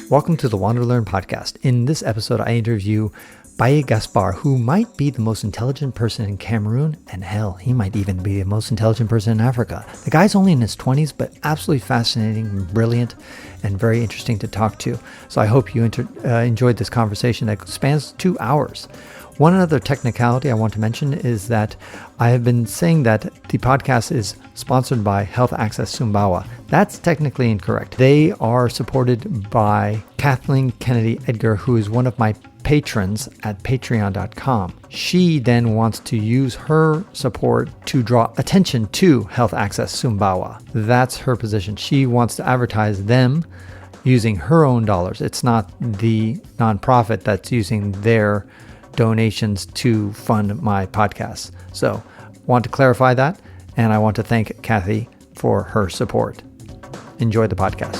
Welcome to the WanderLearn podcast. In this episode, I interview Baye Gaspar, who might be the most intelligent person in Cameroon, and hell, he might even be the most intelligent person in Africa. The guy's only in his 20s, but absolutely fascinating, brilliant, and very interesting to talk to. So I hope you enjoyed this conversation that spans 2 hours. One other technicality I want to mention is that I have been saying that the podcast is sponsored by Health Access Sumbawa. That's technically incorrect. They are supported by Kathleen Kennedy Edgar, who is one of my patrons at patreon.com. She then wants to use her support to draw attention to Health Access Sumbawa. That's her position. She wants to advertise them using her own dollars. It's not the nonprofit that's using their donations to fund my podcast. So want to clarify that, and I want to thank Kathy for her support. Enjoy the podcast.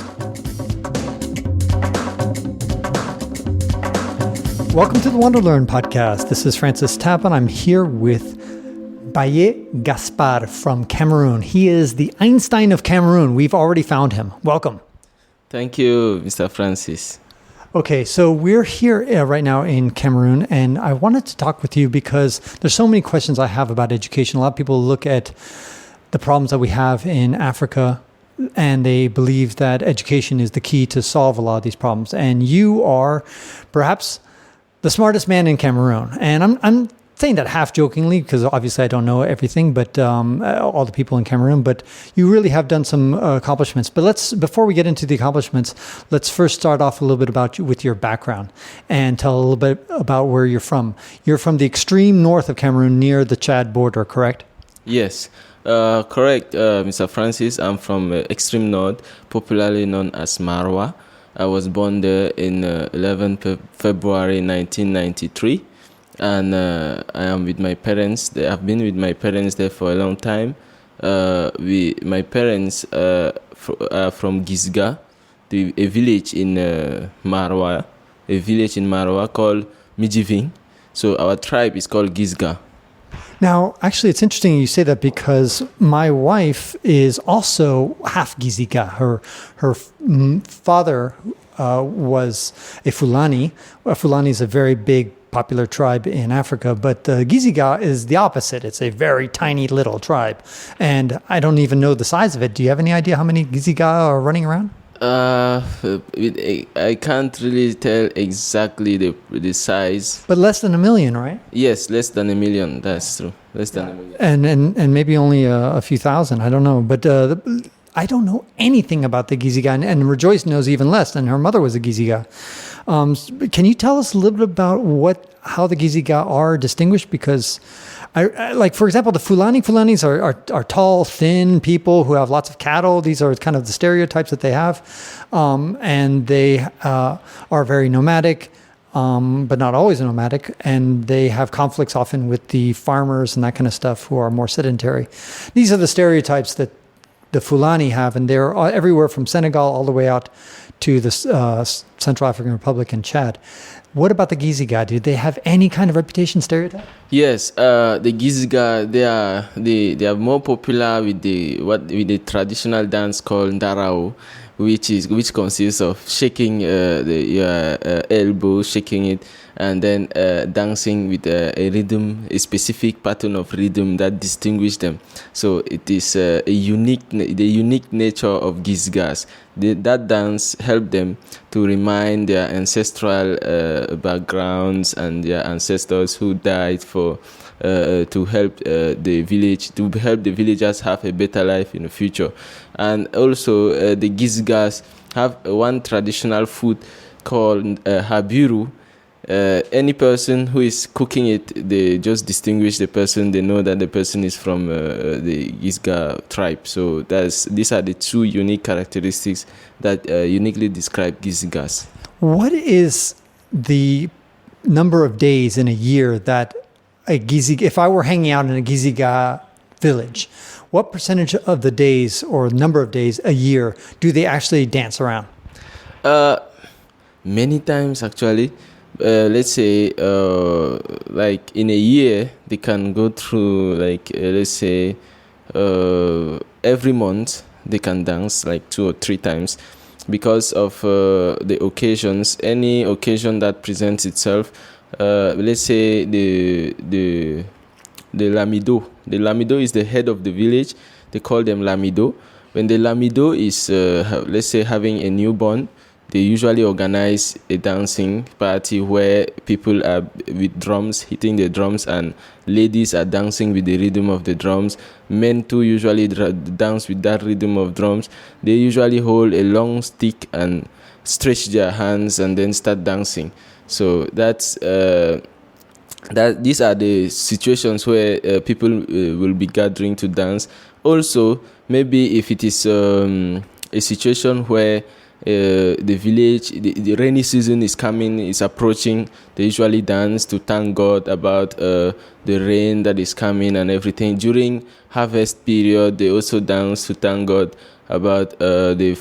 Welcome to the WanderLearn podcast. This is Francis Tapon. I'm here with Baye Gaspar from Cameroon. He is the Einstein of Cameroon. We've already found him. Welcome. Thank you, Mr. Francis. Okay, so we're here right now in Cameroon, and I wanted to talk with you because there's so many questions I have about education. A lot of people look at the problems that we have in Africa, and they believe that education is the key to solve a lot of these problems. And you are perhaps the smartest man in Cameroon. And I'm saying that half jokingly because obviously I don't know everything, but all the people in Cameroon, but you really have done some accomplishments. But before we get into the accomplishments, let's first start off a little bit about you with your background and tell a little bit about where you're from. You're from the extreme north of Cameroon near the Chad border, correct? Yes, correct, Mr. Francis. I'm from extreme north, popularly known as Marwa. I was born there in 11 February 1993. And I am with my parents. I've been with my parents there for a long time. My parents are from Gisga, a village in Marwa, called Mijiving. So our tribe is called Gisga. Now, actually, it's interesting you say that because my wife is also half Giziga. Her father was a Fulani. A Fulani is a very big, popular tribe in Africa, but Giziga is the opposite. It's a very tiny little tribe, and I don't even know the size of it. Do you have any idea how many Giziga are running around? I can't really tell exactly the size. But less than 1 million, right? Yes, less than 1 million. That's true. Less than 1 million. And maybe only a few thousand. I don't know. But I don't know anything about the Giziga, and Rejoice knows even less, and her mother was a Giziga. Can you tell us a little bit about how the Giziga are distinguished? Because I like, for example, the Fulanis are tall, thin people who have lots of cattle. These are kind of the stereotypes that they have. And they are very nomadic, but not always nomadic. And they have conflicts often with the farmers and that kind of stuff who are more sedentary. These are the stereotypes that the Fulani have, and they're everywhere from Senegal all the way out to the Central African Republic and Chad. What about the Giziga? Do they have any kind of reputation stereotype? Yes, the Giziga, they are more popular with the traditional dance called Ndarao, which consists of shaking your elbow, shaking it, and then dancing with a rhythm, a specific pattern of rhythm that distinguishes them. So it is the unique nature of Gizgas. That dance helped them to remind their ancestral backgrounds and their ancestors who died to help the villagers have a better life in the future. And also the Gizgas have one traditional food called habiru. Any person who is cooking it, they just distinguish the person. They know that the person is from the Gizga tribe. So these are the two unique characteristics that uniquely describe Gizgas. What is the number of days in a year that a Giziga, if I were hanging out in a Giziga village, what percentage of the days or number of days a year do they actually dance around? Many times, actually. Let's say, like in a year, they can go through, like, let's say, every month they can dance like 2 or 3 times. because of the occasions, any occasion that presents itself. Let's say the lamido. The lamido is the head of the village. They call them lamido. When the lamido is, let's say, having a newborn, they usually organize a dancing party where people are with drums, hitting the drums, and ladies are dancing with the rhythm of the drums. Men too usually dance with that rhythm of drums. They usually hold a long stick and stretch their hands and then start dancing. So that's these are the situations where people will be gathering to dance. Also, maybe if it is a situation where the village, the rainy season is coming, is approaching, they usually dance to thank God about the rain that is coming and everything. During harvest period, they also dance to thank God about the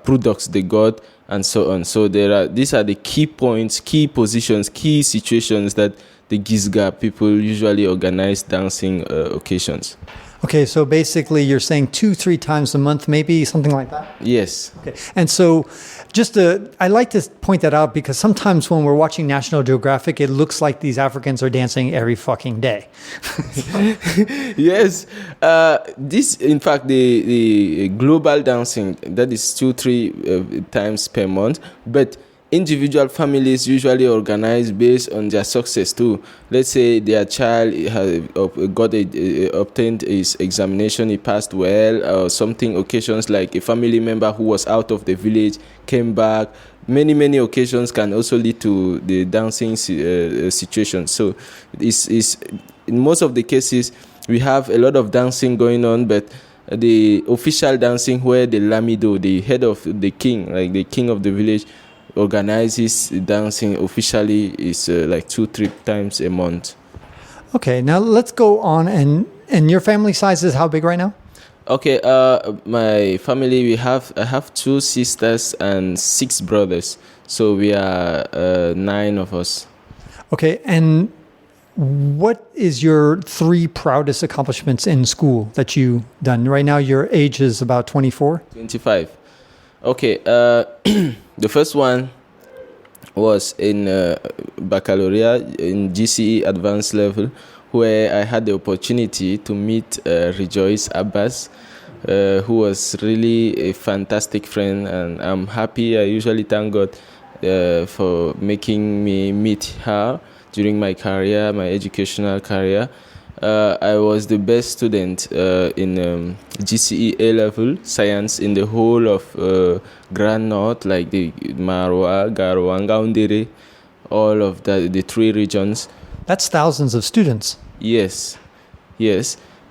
products they got and so on. So these are the key points, key positions, key situations that the Gizga people usually organize dancing occasions. Okay, so basically you're saying 2-3 times a month, maybe something like that? Yes. Okay, and so I like to point that out because sometimes when we're watching National Geographic, it looks like these Africans are dancing every fucking day. Yes. This, in fact, the global dancing, that is 2-3 times per month, but individual families usually organize based on their success too. Let's say their child has obtained his examination, he passed well, or something. Occasions like a family member who was out of the village came back. Many occasions can also lead to the dancing situation. So it's in most of the cases we have a lot of dancing going on, but the official dancing where the lamido, the head of the king, like the king of the village, organizes dancing officially is like 2-3 times a month. Okay, now let's go on. And your family size is how big right now? Okay, my family, I have 2 sisters and 6 brothers, so we are 9 of us. Okay, and what is your 3 proudest accomplishments in school that you've done? Right now your age is about 24? 25. Okay, the first one was in baccalaureate in GCE advanced level, where I had the opportunity to meet Rejoice Abbas, who was really a fantastic friend, and I'm happy. I usually thank God for making me meet her during my career, my educational career. I was the best student in GCE A-level science in the whole of Grand North, like the Marwa, Garoua, Ngaoundéré, all of the 3 regions. That's thousands of students. Yes.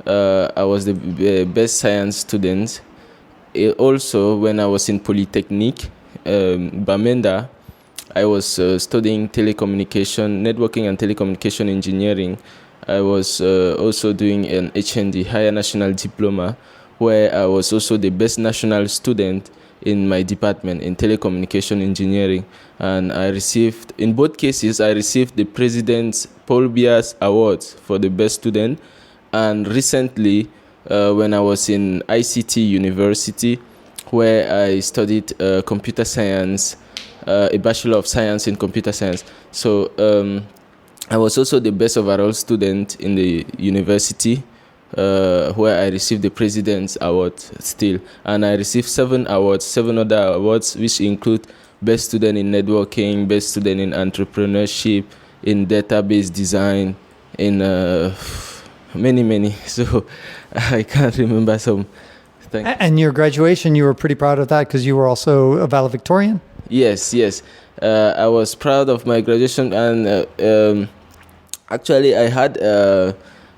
I was the best science student. Also, when I was in Polytechnique, Bamenda, I was studying telecommunication, networking and telecommunication engineering. I was also doing an HND, Higher National Diploma, where I was also the best national student in my department in telecommunication engineering. And I received, in both cases, I received the President's Paul Bias Awards for the best student. And recently, when I was in ICT University, where I studied computer science, a Bachelor of Science in Computer Science. So I was also the best overall student in the university, where I received the President's Award still. And I received 7 other awards, which include Best Student in Networking, Best Student in Entrepreneurship, in Database Design, in many. So I can't remember some. And your graduation, you were pretty proud of that because you were also a valedictorian? Yes. I was proud of my graduation, and actually I had a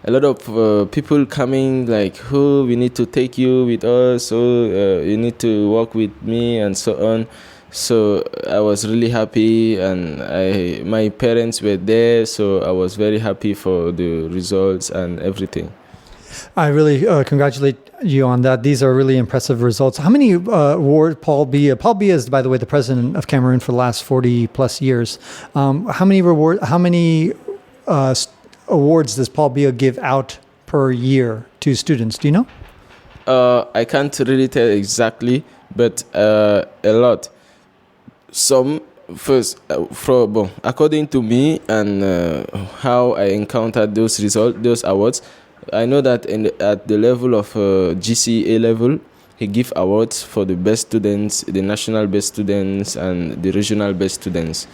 lot of people coming like, "Oh, we need to take you with us, so you need to work with me," and so on. So I was really happy, and my parents were there, so I was very happy for the results and everything. I really congratulate you on that. These are really impressive results. How many awards Paul Biya is, by the way, the president of Cameroon for the last 40 plus years. How many awards does Paul Biya give out per year to students? Do you know? I can't really tell exactly, but a lot. Some first, according to me and how I encountered those results, those awards, I know that at the level of GCA level, he give awards for the best students, the national best students, and the regional best students.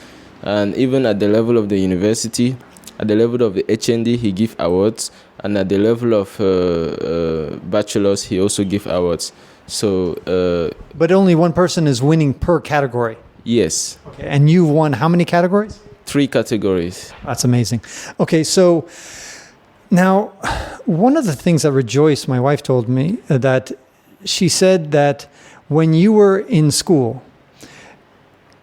And even at the level of the university, at the level of the HND, he give awards, and at the level of bachelors, he also give awards. So, but only one person is winning per category. Yes. Okay, and you've won how many categories? 3 categories. That's amazing. Okay, so now one of the things that Rejoice, my wife, told me that she said that when you were in school,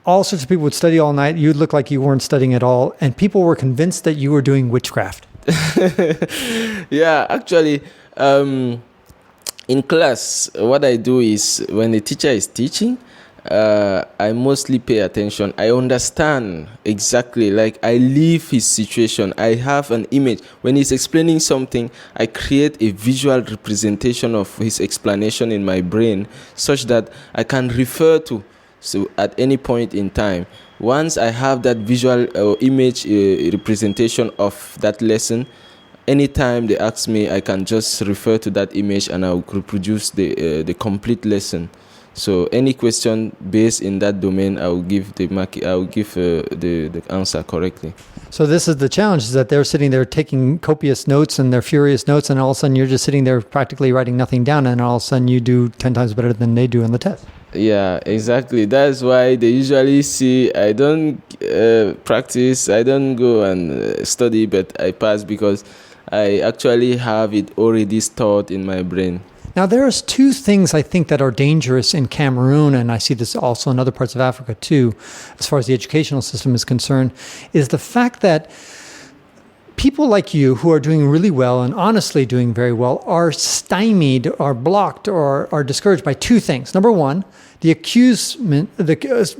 all sorts of people would study all night. You'd look like you weren't studying at all, and people were convinced that you were doing witchcraft. Yeah, actually, in class, what I do is when the teacher is teaching, I mostly pay attention. I understand exactly, like I live his situation. I have an image. When he's explaining something, I create a visual representation of his explanation in my brain such that I can refer to at any point in time. Once I have that visual image representation of that lesson, anytime they ask me, I can just refer to that image and I'll reproduce the complete lesson. So any question based in that domain, I will give the answer correctly. So this is the challenge: is that they're sitting there taking copious notes and they're furious notes, and all of a sudden you're just sitting there practically writing nothing down, and all of a sudden you do 10 times better than they do on the test. Yeah, exactly. That's why they usually see I don't practice, I don't go and study, but I pass because I actually have it already stored in my brain. Now, there's 2 things I think that are dangerous in Cameroon, and I see this also in other parts of Africa too, as far as the educational system is concerned, is the fact that people like you who are doing really well and honestly doing very well are stymied, are blocked, or are discouraged by 2 things. Number one, the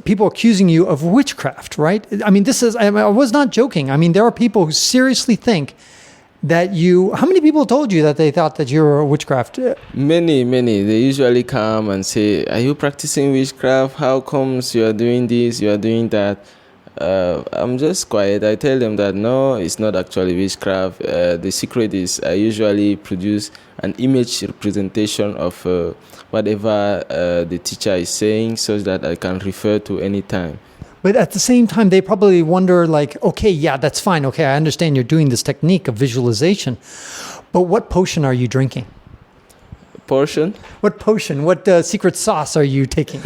people accusing you of witchcraft, right? I mean, I was not joking. I mean, there are people who seriously think that how many people told you that they thought that you were a witchcraft? Many. They usually come and say, are you practicing witchcraft? How comes you are doing this, you are doing that? I'm just quiet. I tell them that no, it's not actually witchcraft. The secret is I usually produce an image representation of whatever the teacher is saying so that I can refer to any time. But at the same time, they probably wonder, like, okay, yeah, that's fine. Okay, I understand you're doing this technique of visualization. But what potion are you drinking? Potion? What potion? What secret sauce are you taking?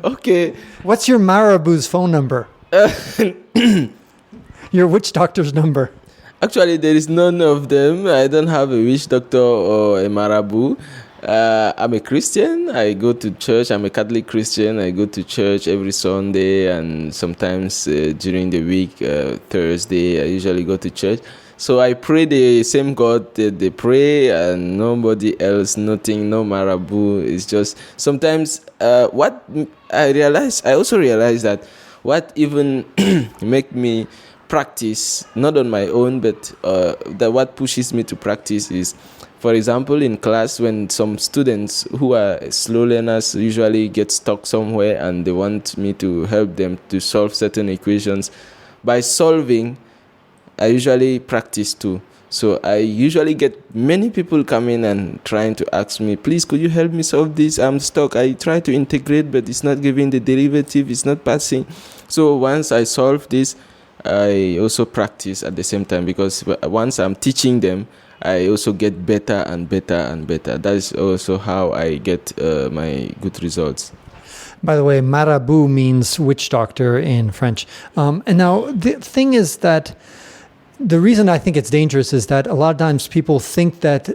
Okay. What's your marabou's phone number? Your witch doctor's number? Actually, there is none of them. I don't have a witch doctor or a marabout. I'm a Christian. I go to church. I'm a Catholic Christian. I go to church every Sunday, and sometimes during the week, Thursday, I usually go to church. So I pray the same God that they pray, and nobody else, nothing, no marabout. It's just sometimes what I also realize that what even make me practice, not on my own, but that what pushes me to practice is, for example, in class, when some students who are slow learners usually get stuck somewhere and they want me to help them to solve certain equations, by solving, I usually practice too. So I usually get many people coming and trying to ask me, please, could you help me solve this? I'm stuck. I try to integrate, but it's not giving the derivative. It's not passing. So once I solve this, I also practice at the same time, because once I'm teaching them, I also get better and better and better. That is also how I get my good results. By the way, marabout means witch doctor in French. And now the thing is that the reason I think it's dangerous is that a lot of times people think that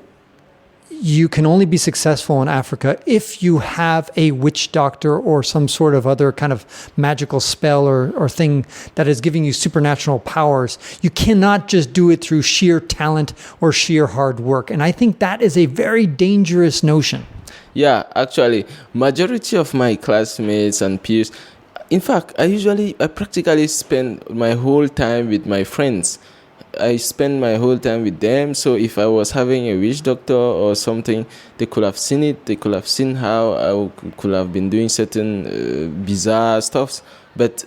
you can only be successful in Africa if you have a witch doctor or some sort of other kind of magical spell or thing that is giving you supernatural powers. You cannot just do it through sheer talent or sheer hard work. And I think that is a very dangerous notion. Yeah, actually, majority of my classmates and peers, in fact, I practically spend my whole time with my friends. I spend my whole time with them. So if I was having a witch doctor or something, they could have seen it. They could have seen how I could have been doing certain bizarre stuffs. But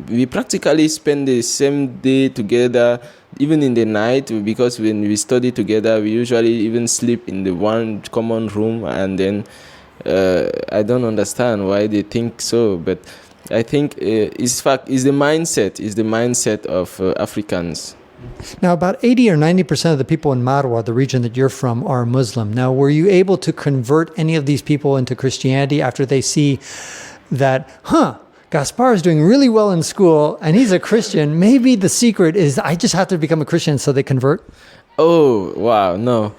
we practically spend the same day together, even in the night, because when we study together, we usually even sleep in the one common room. And then I don't understand why they think so, but I think it's the mindset of Africans. Now, about 80 or 90% of the people in Marwa, the region that you're from, are Muslim. Now, were you able to convert any of these people into Christianity after they see that, Gaspar is doing really well in school and he's a Christian? Maybe the secret is I just have to become a Christian, so they convert? Oh, wow, no.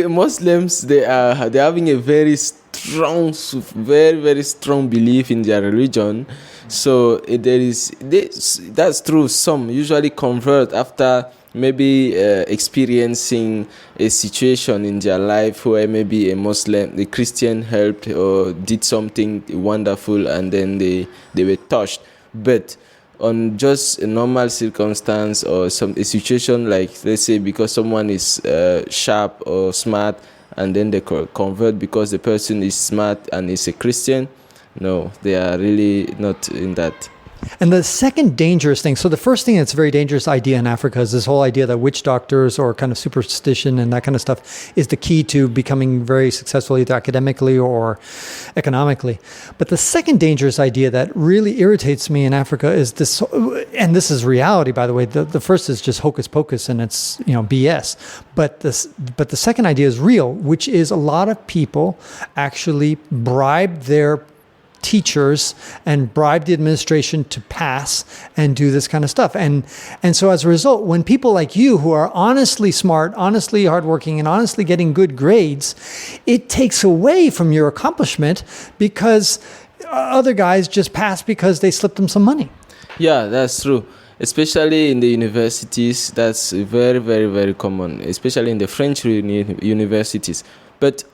Muslims, they're having a very strong, very, very strong belief in their religion. So that's true. Some usually convert after maybe experiencing a situation in their life where maybe the Christian helped or did something wonderful, and then they were touched. But on just a normal circumstance or a situation like, let's say, because someone is sharp or smart, and then they convert because the person is smart and is a Christian, no, they are really not in that. And the second dangerous thing, so the first thing that's a very dangerous idea in Africa is this whole idea that witch doctors or kind of superstition and that kind of stuff is the key to becoming very successful either academically or economically. But the second dangerous idea that really irritates me in Africa is this, and this is reality, by the way. The first is just hocus pocus and it's BS. But the second idea is real, which is a lot of people actually bribe their teachers and bribe the administration to pass and do this kind of stuff. And so as a result, when people like you who are honestly smart, honestly hardworking, and honestly getting good grades, it takes away from your accomplishment because other guys just pass because they slipped them some money. Yeah, that's true. Especially in the universities, that's very, very, very common, especially in the French universities. But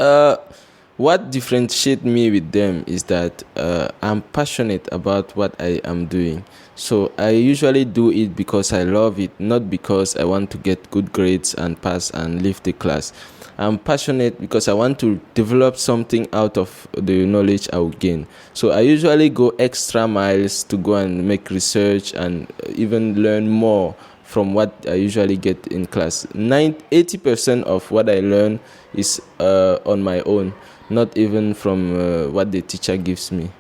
what differentiates me with them is that I'm passionate about what I am doing. So I usually do it because I love it, not because I want to get good grades and pass and leave the class. I'm passionate because I want to develop something out of the knowledge I will gain. So I usually go extra miles to go and make research and even learn more from what I usually get in class. 80% of what I learn is on my own, not even from what the teacher gives me.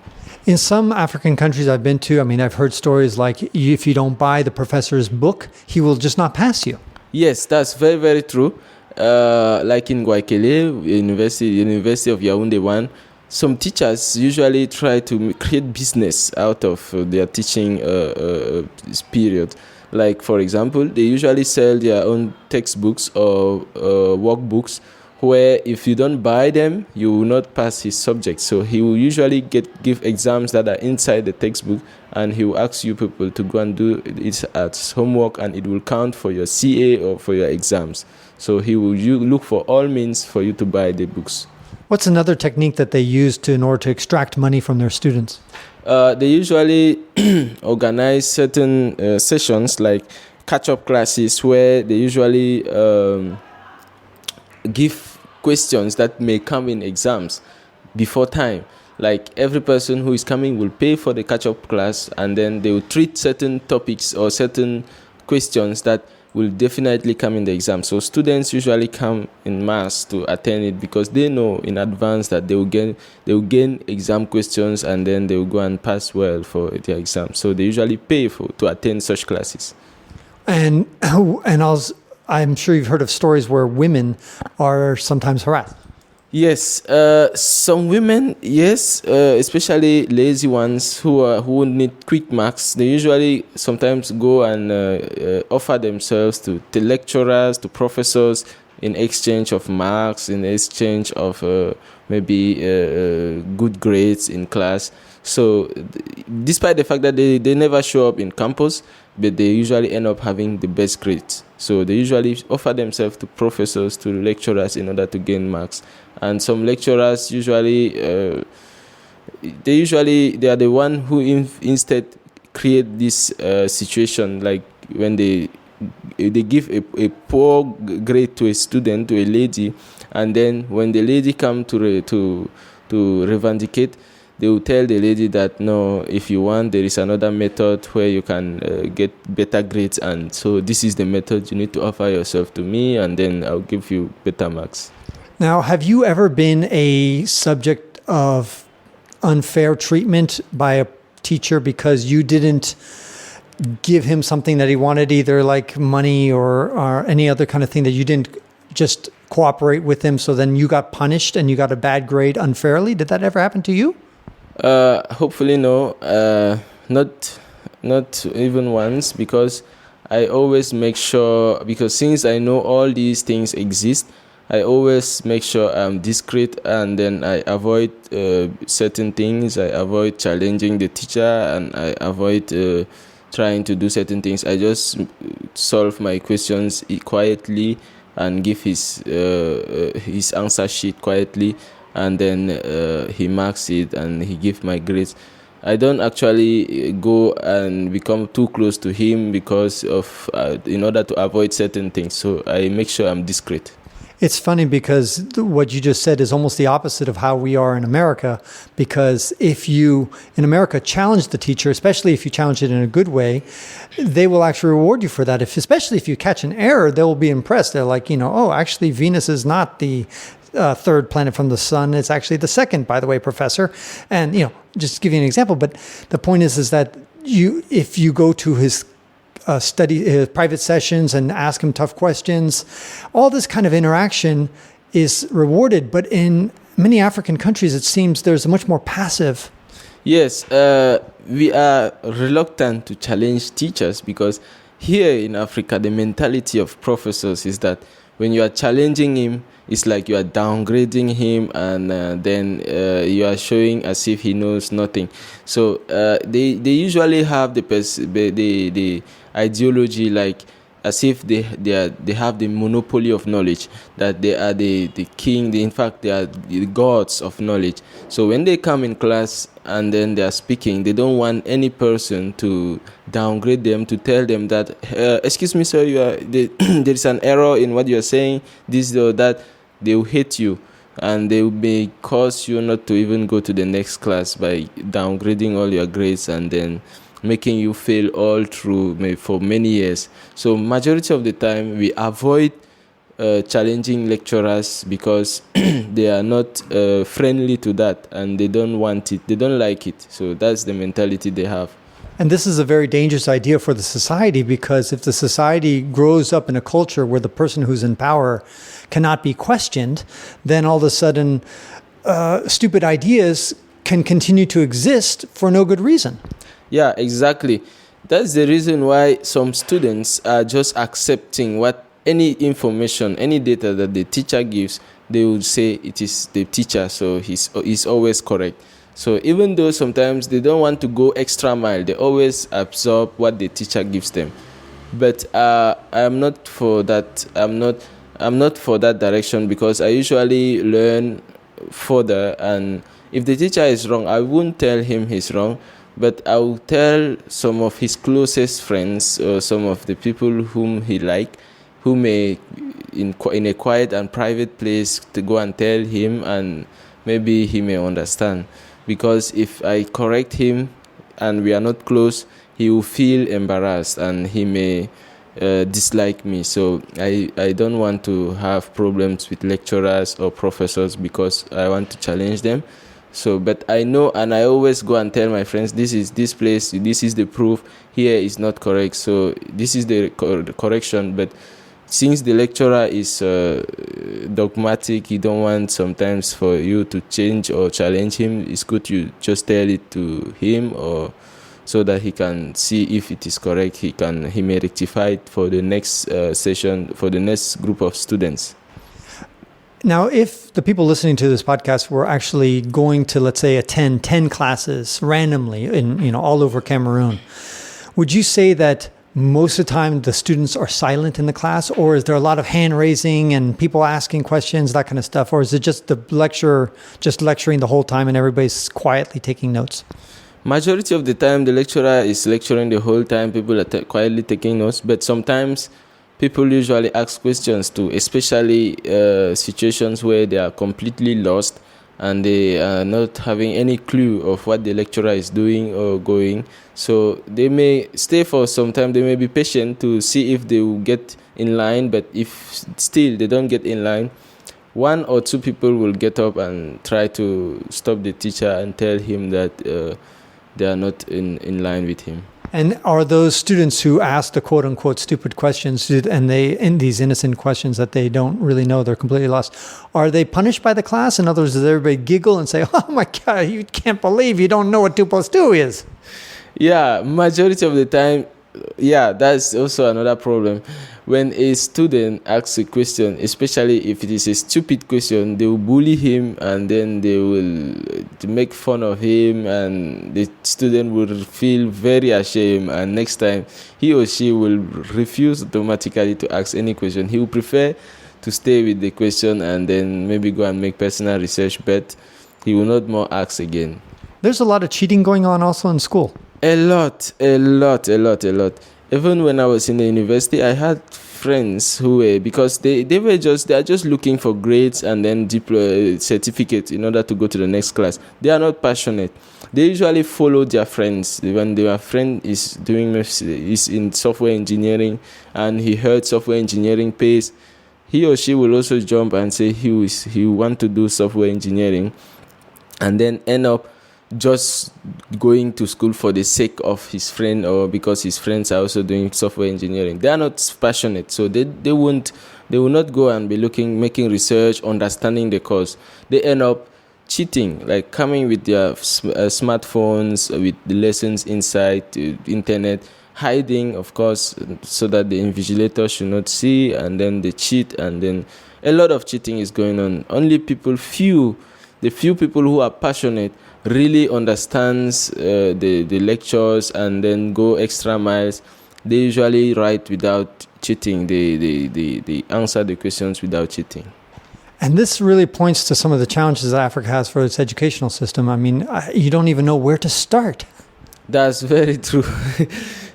In some African countries I've been to, I've heard stories like if you don't buy the professor's book, he will just not pass you. Yes, that's very, very true. Like in Guayaquil, University of Yaoundé 1, some teachers usually try to create business out of their teaching period. Like, for example, they usually sell their own textbooks or workbooks where if you don't buy them, you will not pass his subject. So he will usually give exams that are inside the textbook, and he will ask you people to go and do it as homework, and it will count for your CA or for your exams. So he will look for all means for you to buy the books. What's another technique that they use in order to extract money from their students? They usually organize certain sessions like catch-up classes where they usually give questions that may come in exams before time. Like every person who is coming will pay for the catch-up class, and then they will treat certain topics or certain questions that will definitely come in the exam. So students usually come in mass to attend it because they know in advance that they will gain exam questions, and then they will go and pass well for their exam. So they usually pay to attend such classes. And I'm sure you've heard of stories where women are sometimes harassed. Yes, some women, yes, especially lazy ones who need quick marks. They usually sometimes go and offer themselves to lecturers, to professors in exchange of marks, in exchange of maybe good grades in class. So despite the fact that they never show up in campus, but they usually end up having the best grades. So they usually offer themselves to professors, to lecturers in order to gain marks. And some lecturers usually, they are the one who instead create this situation, like when they give a poor grade to a student, to a lady, and then when the lady come to revindicate, they will tell the lady that no, if you want, there is another method where you can get better grades, and so this is the method you need to offer yourself to me, and then I'll give you better marks. Now, have you ever been a subject of unfair treatment by a teacher because you didn't give him something that he wanted, either like money or any other kind of thing, that you didn't just cooperate with him, so then you got punished and you got a bad grade unfairly? Did that ever happen to you? Hopefully no, not even once, because I always make sure, because since I know all these things exist, I always make sure I'm discreet, and then I avoid certain things. I avoid challenging the teacher, and I avoid trying to do certain things. I just solve my questions quietly and give his answer sheet quietly, and then he marks it and he gives my grades. I don't actually go and become too close to him because of in order to avoid certain things. So I make sure I'm discreet. It's funny because what you just said is almost the opposite of how we are in America, because if you, in America, challenge the teacher, especially if you challenge it in a good way, they will actually reward you for that. Especially if you catch an error, they will be impressed. They're like, oh, actually Venus is not the third planet from the sun. It's actually the second, by the way, professor. And, just to give you an example, but the point is that if you go to his private sessions and ask him tough questions, all this kind of interaction is rewarded. But in many African countries, it seems there's a much more passive. Yes, we are reluctant to challenge teachers because here in Africa, the mentality of professors is that when you are challenging him, it's like you are downgrading him, and then you are showing as if he knows nothing. So they usually have the ideology like as if they have the monopoly of knowledge, that they are the king. In fact, they are the gods of knowledge. So when they come in class and then they are speaking, they don't want any person to downgrade them, to tell them that, excuse me, sir, there is an error in what you are saying, this or that. They will hate you, and they may cause you not to even go to the next class by downgrading all your grades and then making you fail all through for many years. So majority of the time we avoid challenging lecturers because they are not friendly to that, and they don't want it, they don't like it. So that's the mentality they have. And this is a very dangerous idea for the society, because if the society grows up in a culture where the person who's in power cannot be questioned, then all of a sudden stupid ideas can continue to exist for no good reason. Yeah, exactly. That's the reason why some students are just accepting any information, any data that the teacher gives. They would say it is the teacher, so he's always correct. So even though sometimes they don't want to go extra mile, they always absorb what the teacher gives them. But I'm not for that. I'm not for that direction, because I usually learn further. And if the teacher is wrong, I won't tell him he's wrong, but I will tell some of his closest friends or some of the people whom he like, who may in a quiet and private place to go and tell him, and maybe he may understand. Because if I correct him and we are not close, he will feel embarrassed and he may dislike me. So I don't want to have problems with lecturers or professors because I want to challenge them. So, but I know, and I always go and tell my friends, this is this place, this is the proof, here is not correct. So this is the correction. But since the lecturer is dogmatic, he don't want sometimes for you to change or challenge him. It's good you just tell it to him, or so that he can see if it is correct. He may rectify it for the next session, for the next group of students. Now, if the people listening to this podcast were actually going to, let's say, attend 10 classes randomly in all over Cameroon, would you say that most of the time the students are silent in the class, or is there a lot of hand raising and people asking questions, that kind of stuff? Or is it just the lecturer just lecturing the whole time and everybody's quietly taking notes? Majority of the time, the lecturer is lecturing the whole time. People are quietly taking notes, but sometimes people usually ask questions too, especially situations where they are completely lost and they are not having any clue of what the lecturer is doing or going. So they may stay for some time. They may be patient to see if they will get in line, but if still they don't get in line, one or two people will get up and try to stop the teacher and tell him that they are not in line with him. And are those students who ask the quote-unquote stupid questions, and they in these innocent questions that they don't really know, they're completely lost, are they punished by the class? In other words, does everybody giggle and say, oh my God, you can't believe you don't know what 2 + 2 is? Yeah, majority of the time, yeah, that's also another problem. When a student asks a question, especially if it is a stupid question, they will bully him and then they will make fun of him, and the student will feel very ashamed, and next time he or she will refuse automatically to ask any question. He will prefer to stay with the question and then maybe go and make personal research, but he will not more ask again. There's a lot of cheating going on also in school. A lot. Even when I was in the university, I had friends who were, because they are just looking for grades and then certificates in order to go to the next class. They are not passionate. They usually follow their friends. When their friend is in software engineering and he heard software engineering pays, he or she will also jump and say he want to do software engineering, and then end up just going to school for the sake of his friend or because his friends are also doing software engineering. They are not passionate, so they will not go and be making research, understanding the course. They end up cheating, like coming with their smartphones with the lessons inside the internet, hiding, of course, so that the invigilator should not see, and then they cheat, and then a lot of cheating is going on. Only the few people who are passionate really understands the lectures and then go extra miles. They usually write without cheating. They answer the questions without cheating. And this really points to some of the challenges that Africa has for its educational system. I mean, you don't even know where to start. That's very true.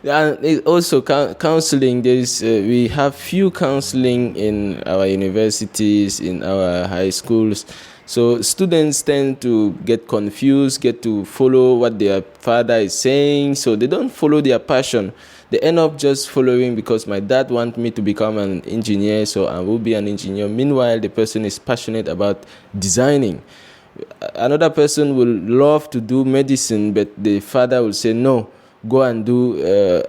And also counseling. We have few counseling in our universities, in our high schools. So students tend to get confused, get to follow what their father is saying. So they don't follow their passion. They end up just following because my dad wants me to become an engineer, so I will be an engineer. Meanwhile, the person is passionate about designing. Another person will love to do medicine, but the father will say, no, go and do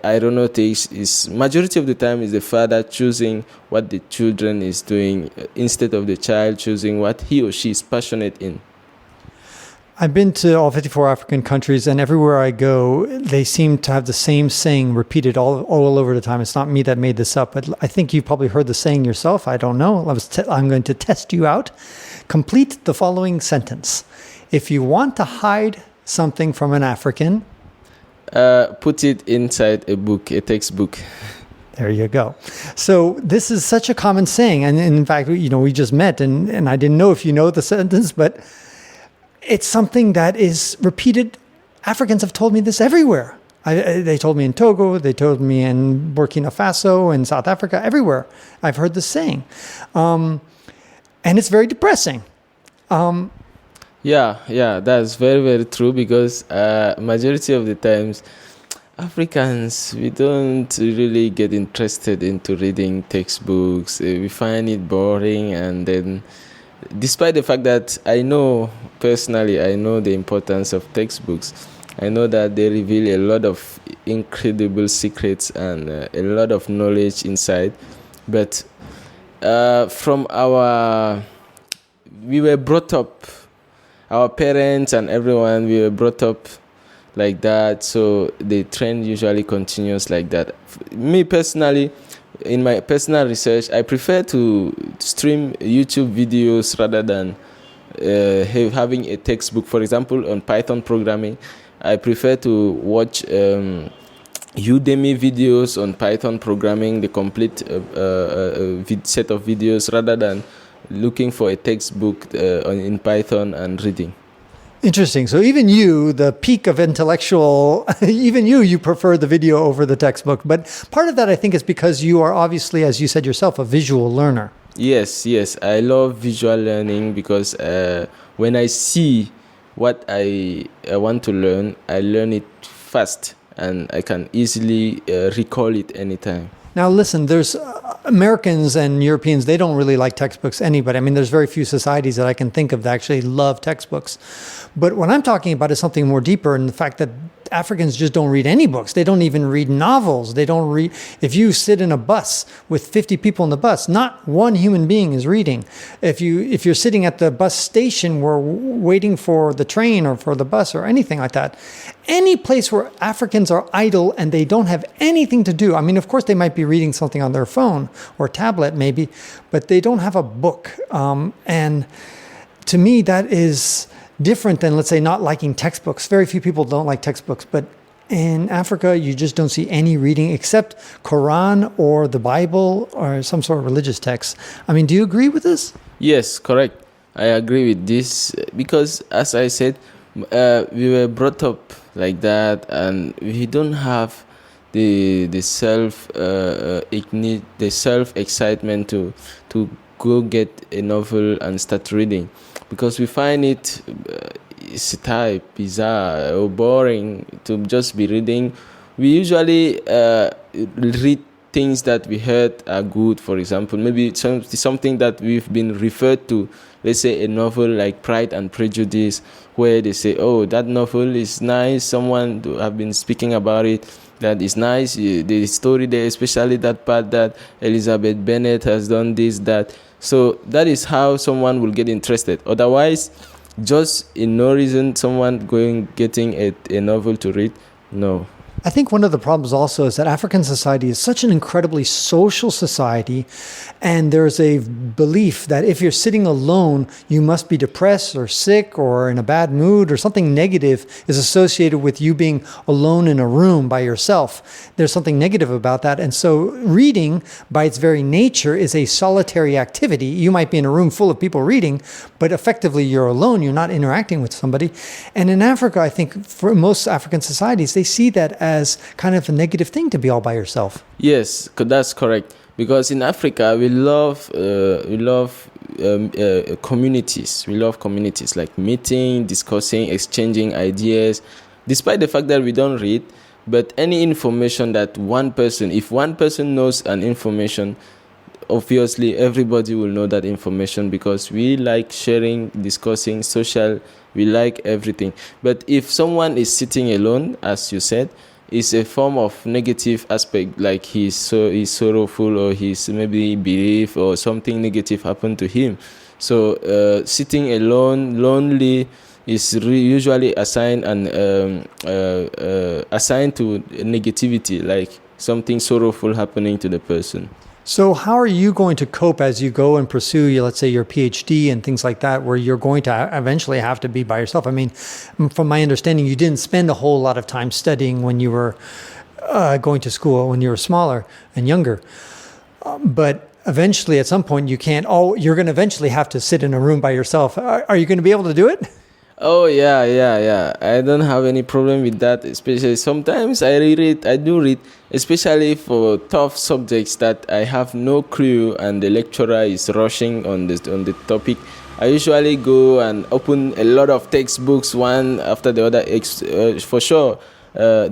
aeronautics. Majority of the time is the father choosing what the children is doing instead of the child choosing what he or she is passionate in. I've been to all 54 African countries, and everywhere I go, they seem to have the same saying repeated all over the time. It's not me that made this up, but I think you've probably heard the saying yourself. I don't know. I'm going to test you out. Complete the following sentence. If you want to hide something from an African, put it inside a textbook. There you go. So this is such a common saying. And in fact, we just met and I didn't know if you know the sentence, but it's something that is repeated. Africans have told me this everywhere. They told me in Togo, they told me in Burkina Faso, in South Africa, everywhere. I've heard this saying. And it's very depressing. Yeah, that's very, very true, because majority of the times Africans, we don't really get interested into reading textbooks. We find it boring, and then despite the fact that I know the importance of textbooks, I know that they reveal a lot of incredible secrets and a lot of knowledge inside, but we were brought up, our parents and everyone, we were brought up like that, so the trend usually continues like that. Me personally, in my personal research, I prefer to stream YouTube videos rather than having a textbook. For example, on Python programming, I prefer to watch Udemy videos on Python programming, the complete set of videos, rather than looking for a textbook in Python and reading. Interesting. So even you, the peak of intellectual, even you prefer the video over the textbook. But part of that, I think, is because you are obviously, as you said yourself, a visual learner. Yes, I love visual learning because when I see what I want to learn, I learn it fast and I can easily recall it anytime. Now, listen, there's Americans and Europeans, they don't really like textbooks, anybody. I mean, there's very few societies that I can think of that actually love textbooks. But what I'm talking about is something more deeper, and the fact that Africans just don't read any books. They don't even read novels. They don't read. If you sit in a bus with 50 people in the bus, not one human being is reading. If you're sitting at the bus station, we're waiting for the train or for the bus or anything like that. Any place where Africans are idle and they don't have anything to do. I mean, of course, they might be reading something on their phone or tablet maybe, but they don't have a book. And to me, that is different than, let's say, not liking textbooks. Very few people don't like textbooks, but in Africa, you just don't see any reading except Quran or the Bible or some sort of religious text. I mean, do you agree with this? Yes, correct. I agree with this because, as I said, we were brought up like that, and we don't have the self excitement to go get a novel and start reading, because we find it bizarre or boring to just be reading. We usually read things that we heard are good. For example, maybe something that we've been referred to. Let's say a novel like Pride and Prejudice, where they say, "Oh, that novel is nice. Someone have been speaking about it. That is nice. The story there, especially that part that Elizabeth Bennet has done this, that." So that is how someone will get interested. Otherwise, just in no reason, someone getting a novel to read, no. I think one of the problems also is that African society is such an incredibly social society, and there's a belief that if you're sitting alone, you must be depressed or sick or in a bad mood, or something negative is associated with you being alone in a room by yourself. There's something negative about that. And so reading, by its very nature, is a solitary activity. You might be in a room full of people reading, but effectively you're alone. You're not interacting with somebody. And in Africa, I think for most African societies, they see that as kind of a negative thing to be all by yourself. Yes, that's correct. Because in Africa, we love communities. We love communities, like meeting, discussing, exchanging ideas. Despite the fact that we don't read, but any information that if one person knows an information, obviously everybody will know that information, because we like sharing, discussing, social. We like everything. But if someone is sitting alone, as you said, it's a form of negative aspect, like he's sorrowful, or he's maybe bereaved, or something negative happened to him. So sitting alone, lonely, is usually assigned to negativity, like something sorrowful happening to the person. So how are you going to cope as you go and pursue, let's say, your PhD and things like that, where you're going to eventually have to be by yourself? I mean, from my understanding, you didn't spend a whole lot of time studying when you were going to school, when you were smaller and younger. But eventually, at some point, you're going to eventually have to sit in a room by yourself. Are you going to be able to do it? Oh, yeah. I don't have any problem with that. Especially sometimes I do read, especially for tough subjects that I have no clue and the lecturer is rushing on the topic. I usually go and open a lot of textbooks, one after the other, for sure.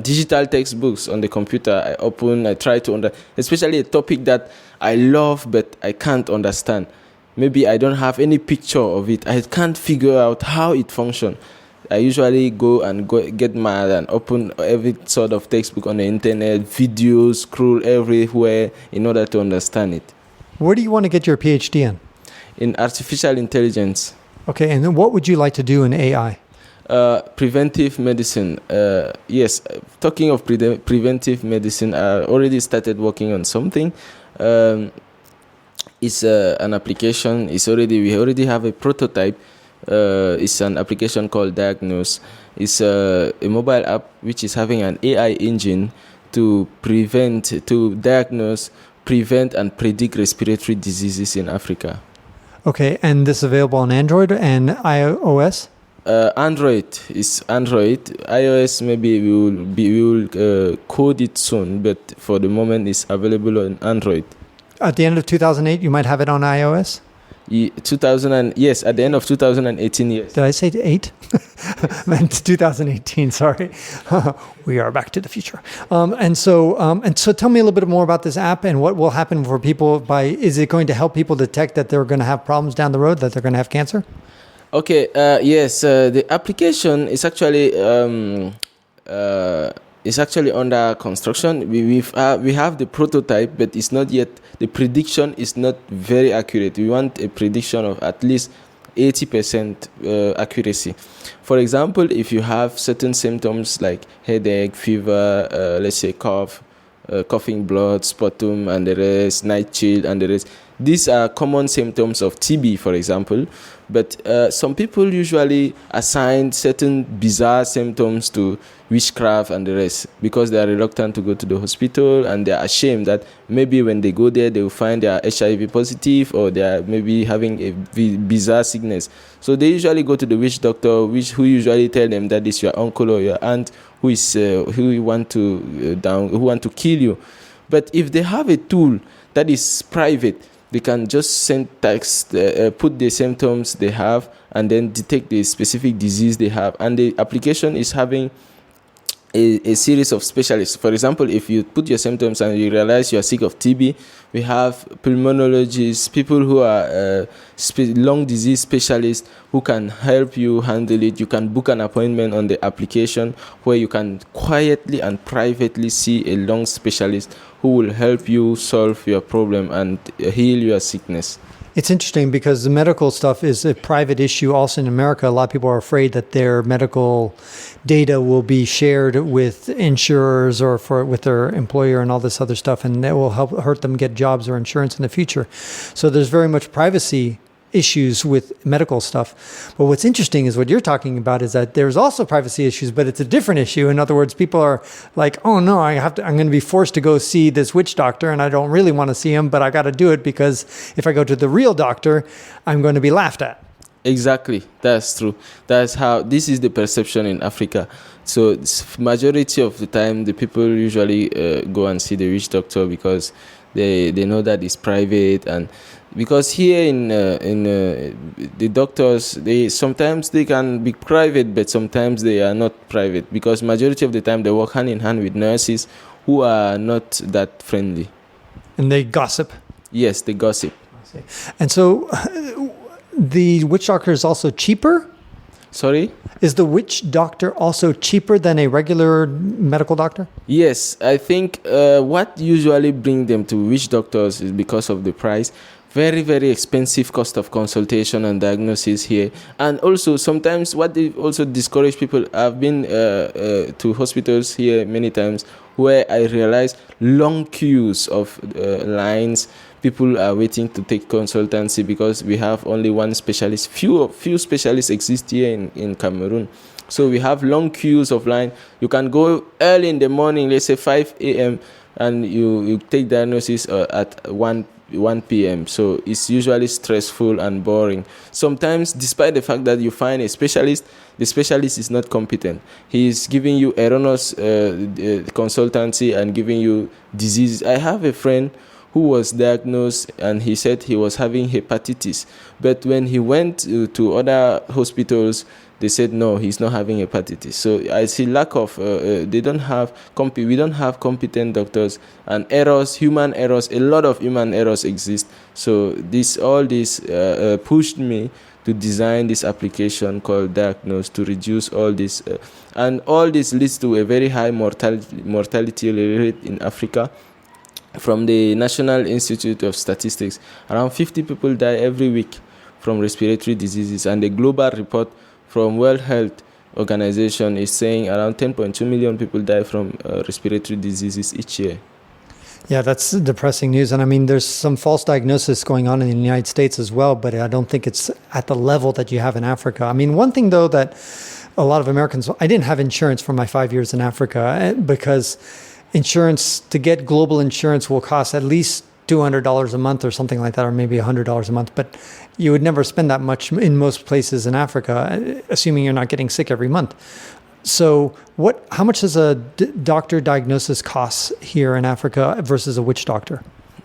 Digital textbooks on the computer, I try to especially a topic that I love but I can't understand. Maybe I don't have any picture of it. I can't figure out how it functions. I usually go get mad and open every sort of textbook on the internet, videos, scroll everywhere in order to understand it. Where do you want to get your PhD in? In artificial intelligence. Okay, and then what would you like to do in AI? Preventive medicine. Yes, talking of preventive medicine, I already started working on something. It's an application. We already have a prototype. It's an application called Diagnose. It's a mobile app which is having an AI engine to diagnose, prevent, and predict respiratory diseases in Africa. Okay, and this is available on Android and iOS? Android is Android. iOS maybe we will code it soon, but for the moment it's available on Android. At the end of 2008, you might have it on iOS? Yes, at the end of 2018, yes. Did I say 8? Meant 2018, sorry. We are back to the future. And so tell me a little bit more about this app and what will happen for people is it going to help people detect that they're going to have problems down the road, that they're going to have cancer? Okay, yes, the application is actually under construction. We have the prototype, but it's not yet. The prediction is not very accurate. We want a prediction of at least 80% accuracy. For example, if you have certain symptoms like headache, fever, let's say cough, coughing blood, sputum, and the rest, night chill, and the rest. These are common symptoms of TB, for example. But some people usually assign certain bizarre symptoms to witchcraft and the rest because they are reluctant to go to the hospital and they are ashamed that maybe when they go there, they will find they are HIV positive or they are maybe having a bizarre sickness. So they usually go to the witch doctor, who usually tell them that it's your uncle or your aunt who want to kill you. But if they have a tool that is private, they can just send text, put the symptoms they have, and then detect the specific disease they have. And the application is having a series of specialists. For example, if you put your symptoms and you realize you are sick of TB, we have pulmonologists, people who are lung disease specialists who can help you handle it. You can book an appointment on the application where you can quietly and privately see a lung specialist who will help you solve your problem and heal your sickness. It's interesting because the medical stuff is a private issue. Also in America, a lot of people are afraid that their medical data will be shared with insurers or with their employer and all this other stuff, and that will hurt them get jobs or insurance in the future. So there's very much privacy issues with medical stuff. But what's interesting is what you're talking about is that there's also privacy issues, but it's a different issue. In other words, people are like, oh no, I'm going to be forced to go see this witch doctor and I don't really want to see him, but I got to do it because if I go to the real doctor, I'm going to be laughed at. Exactly. That's true. That's how this is the perception in Africa. So majority of the time, the people usually go and see the witch doctor because they know that it's private, and because here in the doctors, sometimes they can be private, but sometimes they are not private because majority of the time they work hand in hand with nurses who are not that friendly. And they gossip. Yes, they gossip. And so the witch doctor is also cheaper? Sorry? Is the witch doctor also cheaper than a regular medical doctor? Yes, I think what usually bring them to witch doctors is because of the price. Very, very expensive cost of consultation and diagnosis here. And also sometimes what they also discourage people, I've been to hospitals here many times where I realize long queues of lines. People are waiting to take consultancy because we have only one specialist. Few specialists exist here in Cameroon. So we have long queues of line. You can go early in the morning, let's say 5 a.m., and you take diagnosis at 1 p.m. So it's usually stressful and boring. Sometimes, despite the fact that you find a specialist, the specialist is not competent. He is giving you erroneous consultancy and giving you disease. I have a friend who was diagnosed and he said he was having hepatitis. But when he went to other hospitals, they said, no, he's not having hepatitis. So I see lack of, we don't have competent doctors, and errors, human errors, a lot of human errors exist. So all this pushed me to design this application called Diagnose to reduce all this. And all this leads to a very high mortality rate in Africa. From the National Institute of Statistics, around 50 people die every week from respiratory diseases, and the global report from World Health Organization is saying around 10.2 million people die from respiratory diseases each year. Yeah, that's depressing news. And I mean, there's some false diagnosis going on in the United States as well, but I don't think it's at the level that you have in Africa. I mean, one thing though that a lot of Americans, I didn't have insurance for my 5 years in Africa because insurance, to get global insurance will cost at least $200 a month or something like that, or maybe $100 a month. But you would never spend that much in most places in Africa, assuming you're not getting sick every month. So how much does a doctor diagnosis cost here in Africa versus a witch doctor?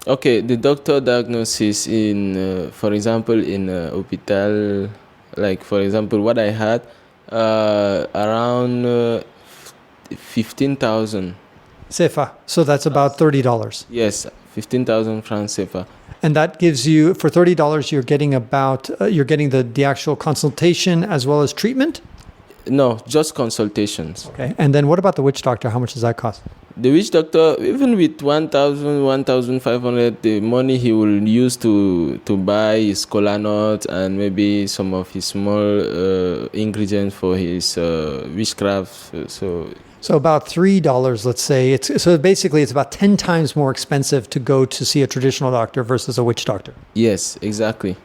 Okay, the doctor diagnosis in, for example, in hospital, like for example, what I had, around 15,000. CFA. So that's about $30. Yes, 15,000 francs CFA. And that gives you, for $30, you're getting the actual consultation as well as treatment? No, just consultations. Okay. And then what about the witch doctor? How much does that cost? The witch doctor, even with 1,000, 1,500, the money he will use to buy his kola nut and maybe some of his small ingredients for his witchcraft. So about $3, let's say. So basically, it's about 10 times more expensive to go to see a traditional doctor versus a witch doctor. Yes, exactly.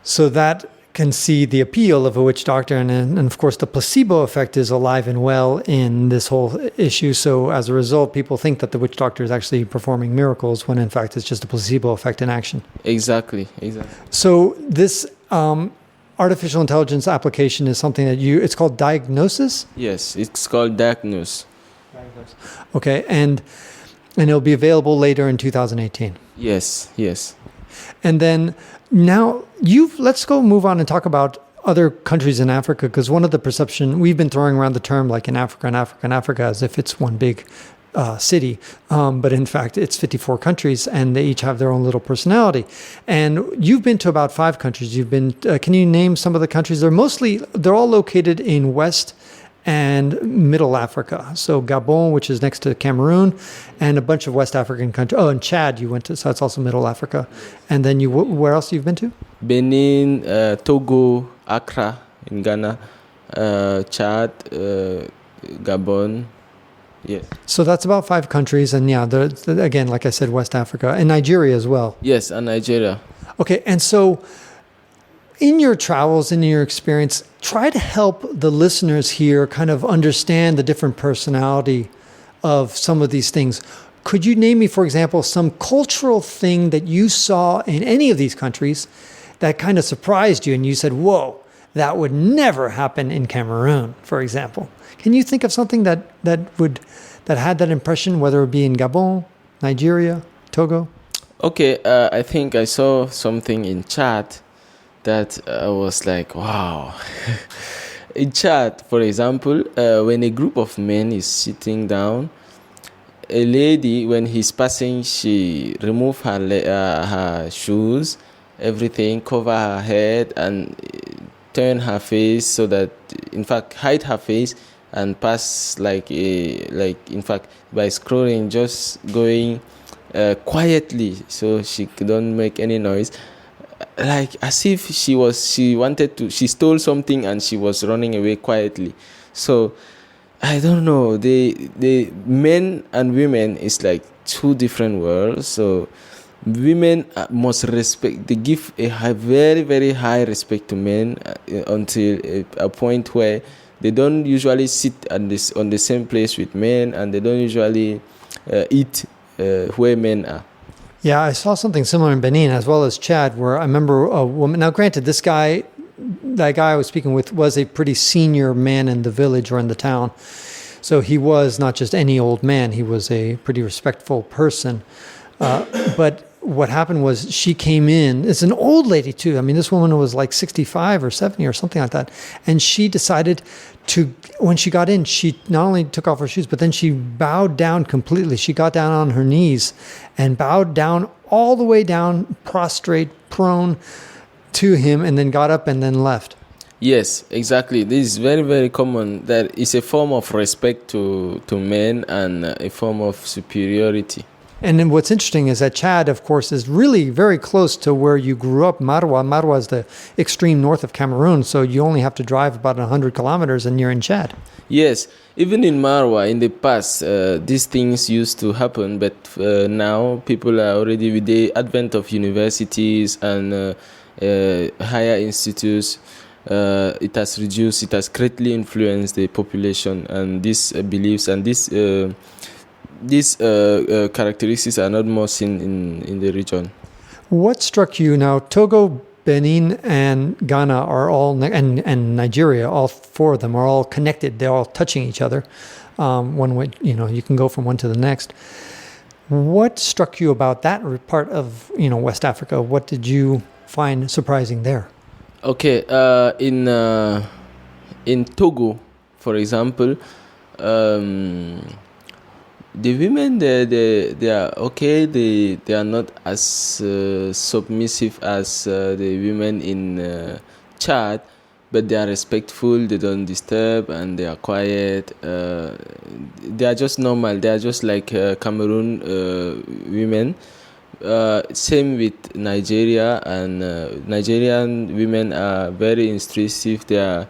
So that can see the appeal of a witch doctor. And of course, the placebo effect is alive and well in this whole issue. So as a result, people think that the witch doctor is actually performing miracles when in fact it's just a placebo effect in action. Exactly. So this artificial intelligence application is something that it's called diagnosis? Yes, it's called diagnose. Okay, and it'll be available later in 2018. Yes. And then now let's go move on and talk about other countries in Africa, because one of the perception, we've been throwing around the term like in Africa as if it's one big city, but in fact it's 54 countries and they each have their own little personality. And you've been to about 5 countries. Can you name some of the countries? They're all located in West and Middle Africa. So Gabon, which is next to Cameroon, and a bunch of West African countries. Oh, and Chad you went to, so that's also Middle Africa. And then where else you've been to? Benin, Togo, Accra in Ghana, Chad, Gabon. Yes. So that's about 5 countries. And yeah, again, like I said, West Africa and Nigeria as well. Yes, and Nigeria. Okay, and so in your travels, in your experience, try to help the listeners here kind of understand the different personality of some of these things. Could you name me, for example, some cultural thing that you saw in any of these countries that kind of surprised you and you said, whoa, that would never happen in Cameroon, for example? Can you think of something that had that impression, whether it be in Gabon, Nigeria, Togo? Okay, I think I saw something in Chad that I was like, wow. In Chad, for example, when a group of men is sitting down, a lady, when he's passing, she remove her shoes, everything, cover her head, and turn her face so that, in fact, hide her face and pass by scrolling, just going quietly so she don't make any noise. Like as if she stole something and she was running away quietly. So I don't know, the men and women is like 2 different worlds. So women must respect, they give a very, very high respect to men until a point where they don't usually sit on the same place with men, and they don't usually eat where men are. Yeah, I saw something similar in Benin as well as Chad, where I remember a woman. Now, granted, that guy I was speaking with was a pretty senior man in the village or in the town. So he was not just any old man. He was a pretty respectful person. But what happened was she came in. It's an old lady, too. I mean, this woman was like 65 or 70 or something like that. And she decided when she got in, she not only took off her shoes, but then she bowed down completely. She got down on her knees and bowed down all the way down, prostrate, prone to him, and then got up and then left. Yes, exactly. This is very, very common. That is a form of respect to men and a form of superiority. And then what's interesting is that Chad, of course, is really very close to where you grew up. Marwa is the extreme north of Cameroon, so you only have to drive about 100 kilometers and you're in Chad. Yes, even in Marwa, in the past, these things used to happen, but now people are already, with the advent of universities and higher institutes, it has reduced, it has greatly influenced the population and these beliefs and this these characteristics are not more seen in the region. What struck you now? Togo, Benin, and Ghana are all, and Nigeria, all four of them are all connected. They're all touching each other. One way, you can go from one to the next. What struck you about that part of, West Africa? What did you find surprising there? Okay, in Togo, for example, the women they are okay. They are not as submissive as the women in Chad, but they are respectful. They don't disturb and they are quiet. They are just normal. They are just like Cameroon women. Same with Nigeria, and Nigerian women are very instructive. They are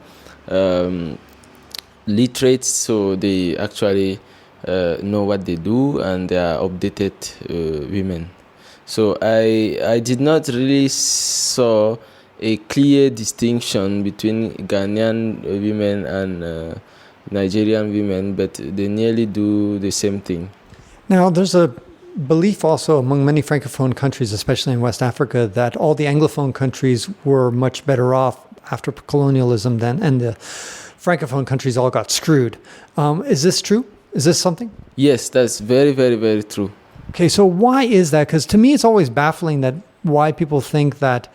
literate, so they actually know what they do, and they are updated women. So I did not really saw a clear distinction between Ghanaian women and Nigerian women, but they nearly do the same thing. Now, there's a belief also among many Francophone countries, especially in West Africa, that all the Anglophone countries were much better off after colonialism than, and the Francophone countries all got screwed. Is this true? Is this something? Yes, that's very, very, very true. Okay, so why is that? Because to me, it's always baffling that why people think that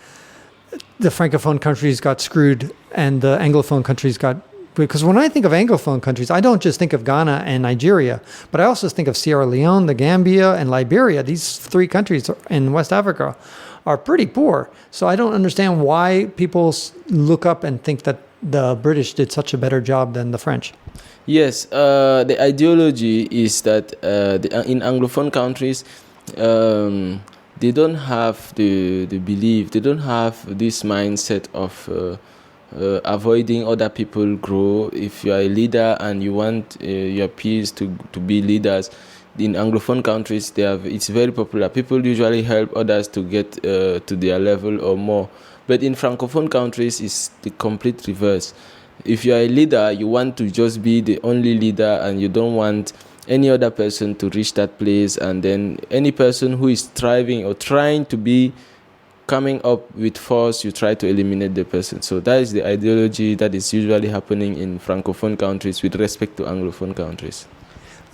the Francophone countries got screwed and the Anglophone countries got... Because when I think of Anglophone countries, I don't just think of Ghana and Nigeria, but I also think of Sierra Leone, the Gambia, and Liberia. These three countries in West Africa are pretty poor. So I don't understand why people look up and think that the British did such a better job than the French. Yes, the ideology is that in Anglophone countries, they don't have the belief, they don't have this mindset of avoiding other people grow. If you are a leader and you want your peers to be leaders, in Anglophone countries, it's very popular. People usually help others to get to their level or more. But in Francophone countries, it's the complete reverse. If you are a leader, you want to just be the only leader, and you don't want any other person to reach that place. And then any person who is striving or trying to be coming up with force, you try to eliminate the person. So that is the ideology that is usually happening in Francophone countries with respect to Anglophone countries.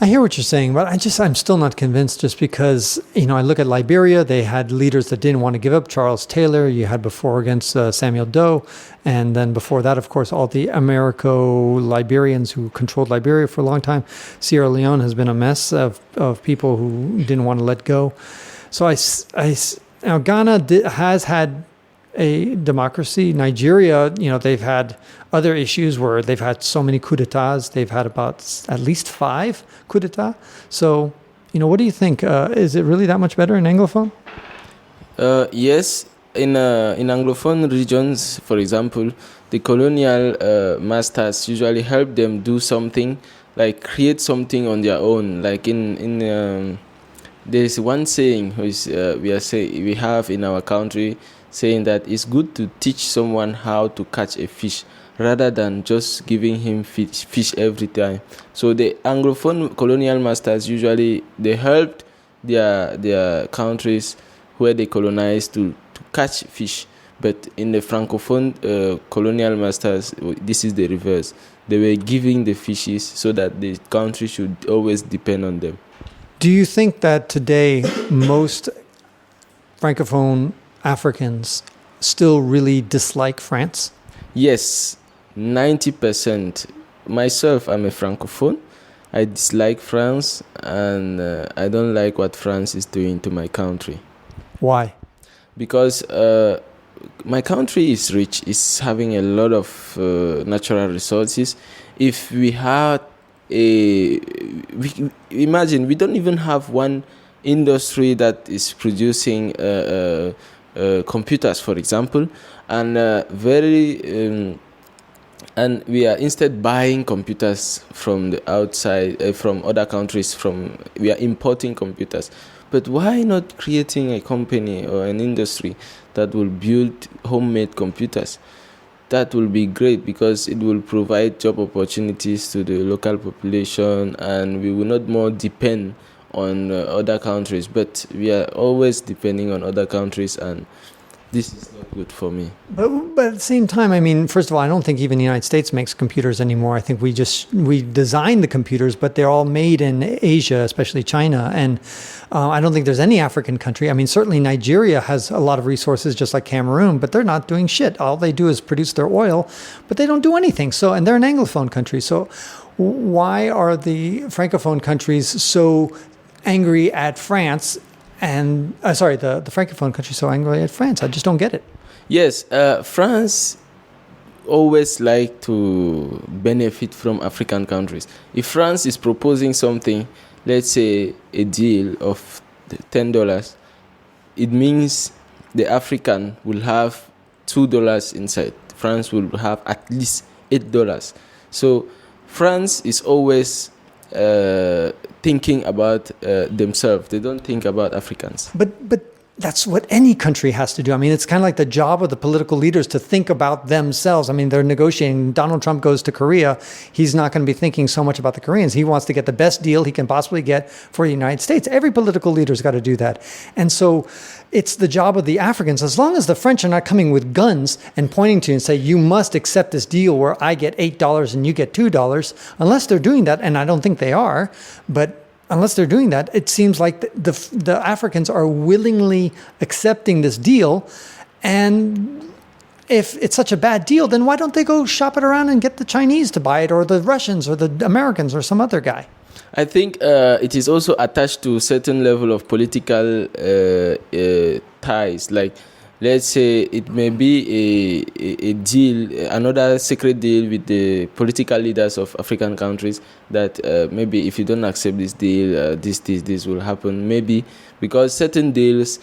I hear what you're saying, but I'm still not convinced, just because, I look at Liberia, they had leaders that didn't want to give up. Charles Taylor, you had before against Samuel Doe, and then before that, of course, all the Liberians who controlled Liberia for a long time. Sierra Leone has been a mess of people who didn't want to let go. So now Ghana has had a democracy. Nigeria, they've had other issues where they've had so many coups d'etats. They've had about at least 5 coups d'etat. So, what do you think? Is it really that much better in Anglophone? Yes. In Anglophone regions, for example, the colonial masters usually help them do something, like create something on their own. Like in there's one saying which we have in our country, saying that it's good to teach someone how to catch a fish rather than just giving him fish every time. So the Anglophone colonial masters usually they helped their countries where they colonized to catch fish. But in the Francophone colonial masters, this is the reverse. They were giving the fishes so that the country should always depend on them. Do you think that today most Francophone Africans still really dislike France? Yes, 90%. Myself, I'm a Francophone. I dislike France, and I don't like what France is doing to my country. Why? Because my country is rich, it's having a lot of natural resources. If we had imagine we don't even have one industry that is producing computers, for example, and and we are instead buying computers from the outside, from other countries. We are importing computers. But why not creating a company or an industry that will build homemade computers? That will be great, because it will provide job opportunities to the local population, and we will not more depend on other countries, but we are always depending on other countries, and this is not good for me. But at the same time, I mean, first of all, I don't think even the United States makes computers anymore. I think we design the computers, but they're all made in Asia, especially China. And I don't think there's any African country. I mean, certainly Nigeria has a lot of resources, just like Cameroon, but they're not doing shit. All they do is produce their oil, but they don't do anything. So, and they're an Anglophone country. So why are the Francophone countries so angry at France? And the Francophone country so angry at France? I just don't get it. Yes, France always like to benefit from African countries. If France is proposing something, let's say a deal of $10, it means the African will have $2 inside. France will have at least $8. So France is always thinking about themselves. They don't think about Africans. But that's what any country has to do. I mean, it's kind of like the job of the political leaders to think about themselves. I mean, they're negotiating. Donald Trump goes to Korea. He's not going to be thinking so much about the Koreans. He wants to get the best deal he can possibly get for the United States. Every political leader's got to do that. And so it's the job of the Africans, as long as the French are not coming with guns and pointing to you and say, you must accept this deal where I get $8 and you get $2, unless they're doing that, and I don't think they are, but unless they're doing that, it seems like the Africans are willingly accepting this deal. And if it's such a bad deal, then why don't they go shop it around and get the Chinese to buy it, or the Russians, or the Americans, or some other guy? I think it is also attached to a certain level of political ties. Like, let's say it may be a deal, another secret deal with the political leaders of African countries that maybe if you don't accept this deal, this will happen. Maybe because certain deals,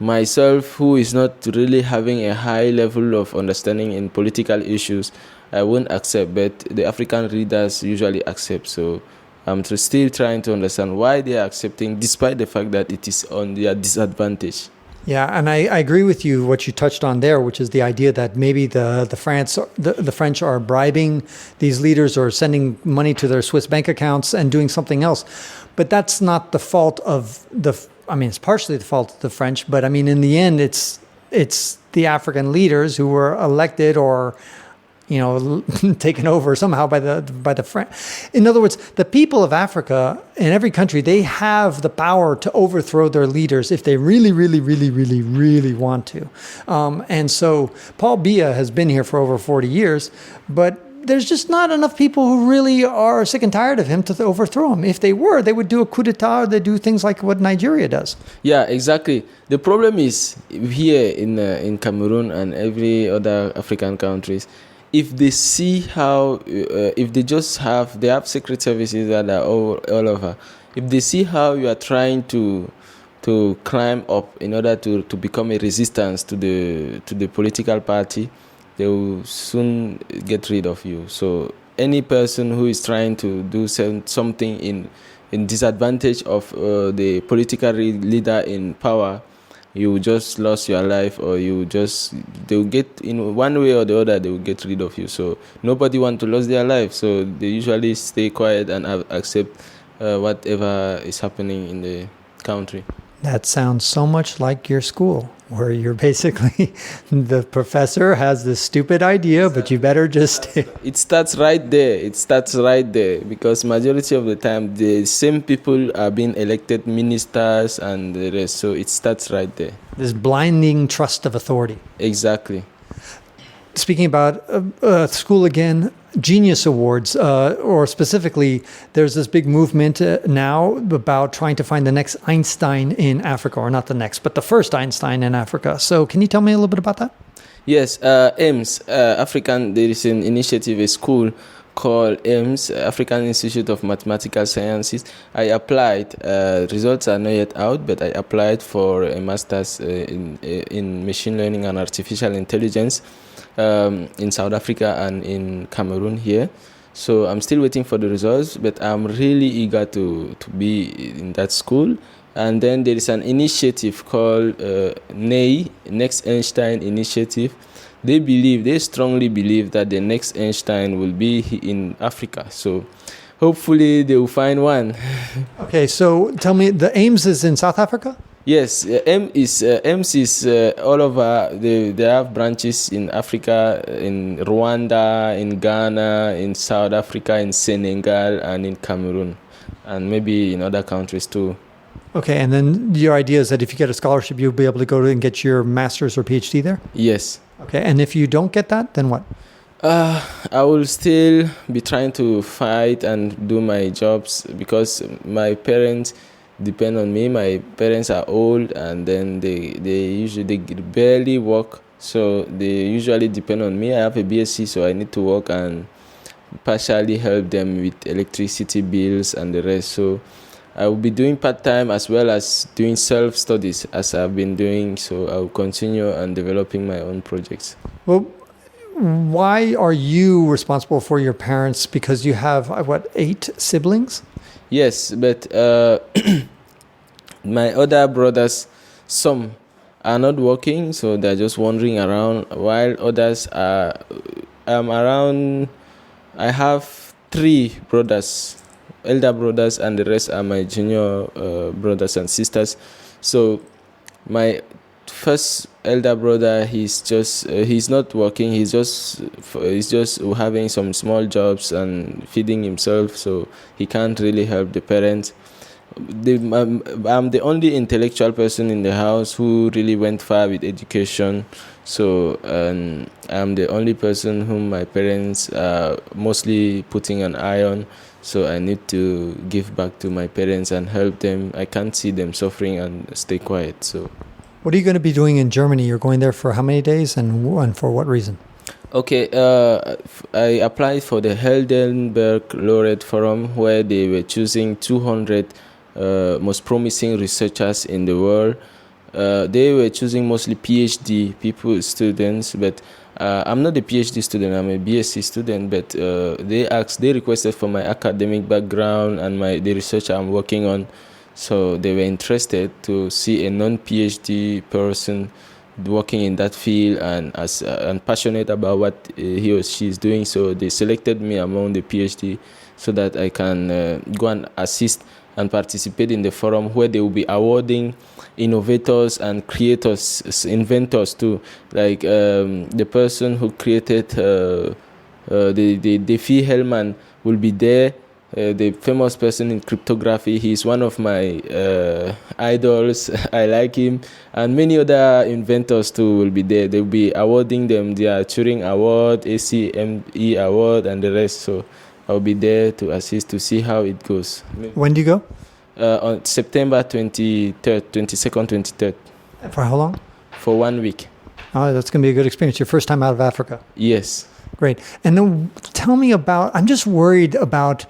myself, who is not really having a high level of understanding in political issues, I won't accept, but the African leaders usually accept. So I'm still trying to understand why they are accepting, despite the fact that it is on their disadvantage. Yeah, and I agree with you, what you touched on there, which is the idea that maybe the French are bribing these leaders or sending money to their Swiss bank accounts and doing something else. But that's not the fault of it's partially the fault of the French, but I mean, in the end, it's the African leaders who were elected or taken over somehow by the French. In other words, the people of Africa in every country, they have the power to overthrow their leaders if they really, really, really, really, really want to. And so Paul Biya has been here for over 40 years, but there's just not enough people who really are sick and tired of him to overthrow him. If they were, they would do a coup d'etat, or they do things like what Nigeria does. Yeah, exactly. The problem is here in Cameroon and every other African countries, if they see how, if they have secret services that are all over, if they see how you are trying to climb up in order to become a resistance to the political party, they will soon get rid of you. So any person who is trying to do something in disadvantage of the political leader in power, you just lost your life, or they will get, in one way or the other, they will get rid of you. So nobody want to lose their life. So they usually stay quiet and accept whatever is happening in the country. That sounds so much like your school, where you're basically, the professor has this stupid idea, but you better just... It starts right there. Because majority of the time, the same people are being elected ministers and the rest. So it starts right there. This blinding trust of authority. Exactly. Speaking about school again, Genius Awards, or specifically, there's this big movement now about trying to find the next Einstein in Africa, or not the next, but the first Einstein in Africa. So can you tell me a little bit about that? Yes, AIMS, there is an initiative, a school called AIMS, African Institute of Mathematical Sciences. I applied, results are not yet out, but I applied for a master's in machine learning and artificial intelligence in South Africa and in Cameroon here. So I'm still waiting for the results, but I'm really eager to be in that school. And then there is an initiative called NEI, Next Einstein Initiative. They strongly believe that the next Einstein will be in Africa. So hopefully they will find one. Okay, so tell me, the Ames is in South Africa? Yes, EMS is all over. They have branches in Africa, in Rwanda, in Ghana, in South Africa, in Senegal, and in Cameroon, and maybe in other countries too. Okay, and then your idea is that if you get a scholarship, you'll be able to go and get your master's or PhD there? Yes. Okay, and if you don't get that, then what? I will still be trying to fight and do my jobs because my parents depend on me. My parents are old and then they barely work, so they usually depend on me. I have a BSc, so I need to work and partially help them with electricity bills and the rest. So I will be doing part-time as well as doing self-studies as I've been doing, so I will continue and developing my own projects. Well, why are you responsible for your parents? Because you have, 8 siblings? Yes, but my other brothers, some are not working, so they're just wandering around, while others are around. I have 3 brothers, elder brothers, and the rest are my junior brothers and sisters. So my first elder brother, he's not working. He's just having some small jobs and feeding himself, so he can't really help the parents. I'm the only intellectual person in the house who really went far with education, so I'm the only person whom my parents are mostly putting an eye on. So I need to give back to my parents and help them. I can't see them suffering and stay quiet. So what are you going to be doing in Germany? You're going there for how many days and for what reason? Okay, I applied for the Heidelberg Laureate Forum, where they were choosing 200 most promising researchers in the world. They were choosing mostly PhD students, but I'm not a PhD student, I'm a BSc student, but they requested for my academic background and the research I'm working on. So they were interested to see a non-PhD person working in that field and passionate about what he or she is doing. So they selected me among the PhD so that I can go and assist and participate in the forum, where they will be awarding innovators and creators, inventors too. Like the person who created the Diffie-Hellman will be there. The famous person in cryptography, he's one of my idols. I like him, and many other inventors too will be there. They'll be awarding them their Turing Award, ACME Award, and the rest. So I'll be there to assist to see how it goes. When do you go? On September 22nd, 23rd. For how long? For 1 week. Oh, that's going to be a good experience. Your first time out of Africa. Yes. Great. And then tell me about, I'm just worried about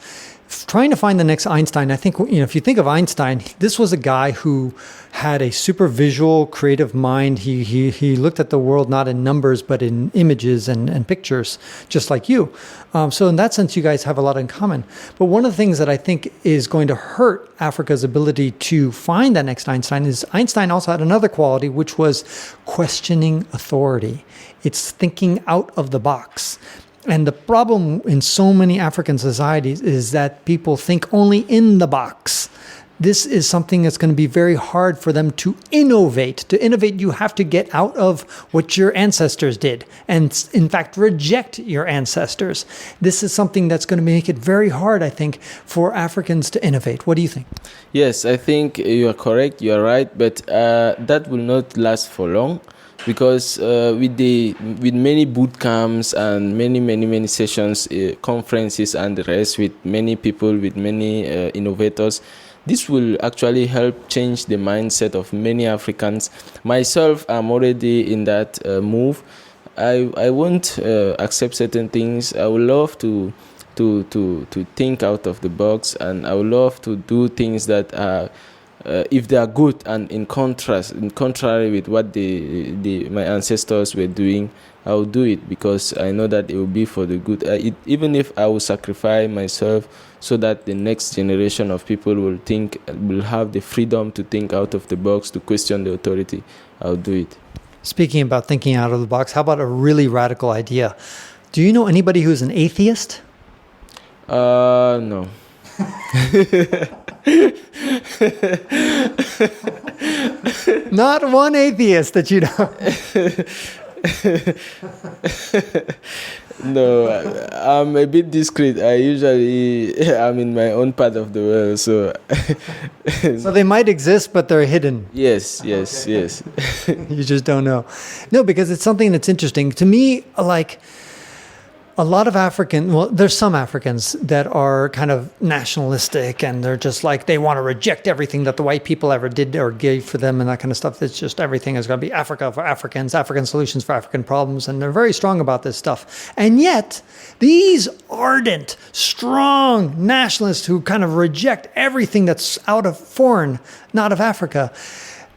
trying to find the next Einstein. I think, if you think of Einstein, this was a guy who had a super visual, creative mind. He looked at the world not in numbers, but in images and pictures, just like you. So in that sense, you guys have a lot in common. But one of the things that I think is going to hurt Africa's ability to find that next Einstein is Einstein also had another quality, which was questioning authority. It's thinking out of the box. And the problem in so many African societies is that people think only in the box. This is something that's going to be very hard for them to innovate. To innovate, you have to get out of what your ancestors did and, in fact, reject your ancestors. This is something that's going to make it very hard, I think, for Africans to innovate. What do you think? Yes, I think you are correct. You are right. But that will not last for long. Because with many boot camps and many sessions, conferences and the rest, with many people, with many innovators, this will actually help change the mindset of many Africans. Myself, I'm already in that move. I won't accept certain things. I would love to think out of the box, and I would love to do things that are, if they are good and in contrary with what my ancestors were doing, I will do it, because I know that it will be for the good. Even if I will sacrifice myself so that the next generation of people will have the freedom to think out of the box, to question the authority, I'll do it. Speaking about thinking out of the box, how about a really radical idea? Do you know anybody who's an atheist? No. Not one atheist that you know. No, I'm a bit discreet. I'm in my own part of the world, so. So they might exist, but they're hidden. Yes. You just don't know. No, because it's something that's interesting. To me, like a lot of there's some Africans that are kind of nationalistic and they're just like, they want to reject everything that the white people ever did or gave for them and that kind of stuff. It's just everything is going to be Africa for Africans, African solutions for African problems. And they're very strong about this stuff. And yet these ardent, strong nationalists who kind of reject everything that's out of foreign, not of Africa,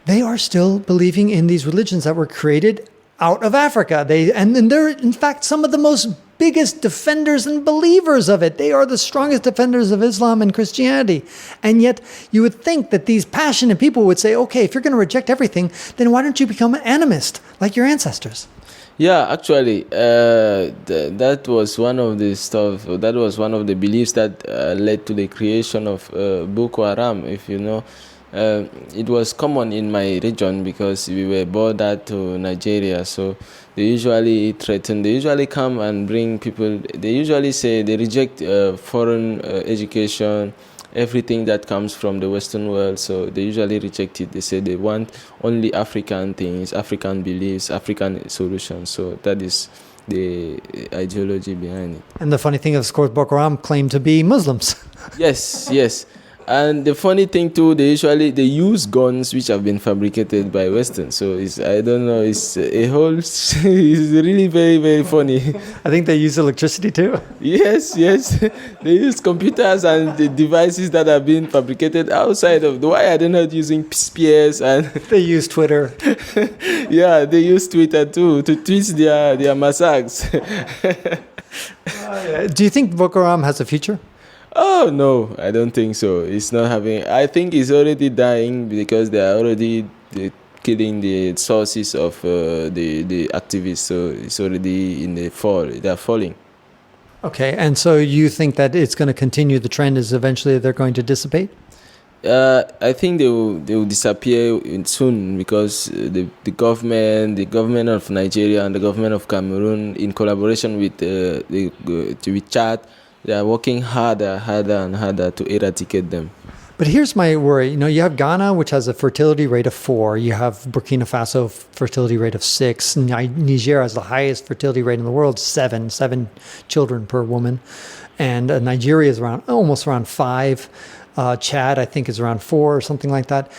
they are still believing in these religions that were created out of Africa. And they're, in fact, some of the biggest defenders and believers of it. They are the strongest defenders of Islam and Christianity. And yet you would think that these passionate people would say, okay, if you're going to reject everything, then why don't you become an animist like your ancestors? Yeah, actually, that was one of the beliefs that led to the creation of Boko Haram, if you know. It was common in my region because we were bordered to Nigeria, so they usually threaten. They usually come and bring people. They usually say they reject foreign education, everything that comes from the Western world. So they usually reject it. They say they want only African things, African beliefs, African solutions. So that is the ideology behind it. And the funny thing is, of course, Boko Haram claim to be Muslims. Yes. And the funny thing too, they use guns which have been fabricated by Western. So it's a whole. It's really very, very funny. I think they use electricity too. Yes. They use computers and the devices that have been fabricated outside of the. Why are they not using spears and? They use Twitter. Yeah, they use Twitter too to tweet their massacres. Do you think Boko Haram has a future? Oh no, I don't think so. It's not having. I think it's already dying because they are already killing the sources of the activists. So it's already in the fall. They are falling. Okay, and so you think that it's going to continue? The trend is eventually they're going to dissipate. I think they will disappear soon because the government of Nigeria and the government of Cameroon, in collaboration with Chad, they are working harder to eradicate them. But here's my worry. You have Ghana, which has a fertility rate of 4. You have Burkina Faso, fertility rate of 6. Niger has the highest fertility rate in the world, 7 children per woman. And Nigeria is almost around 5. Chad, I think, is around 4 or something like that.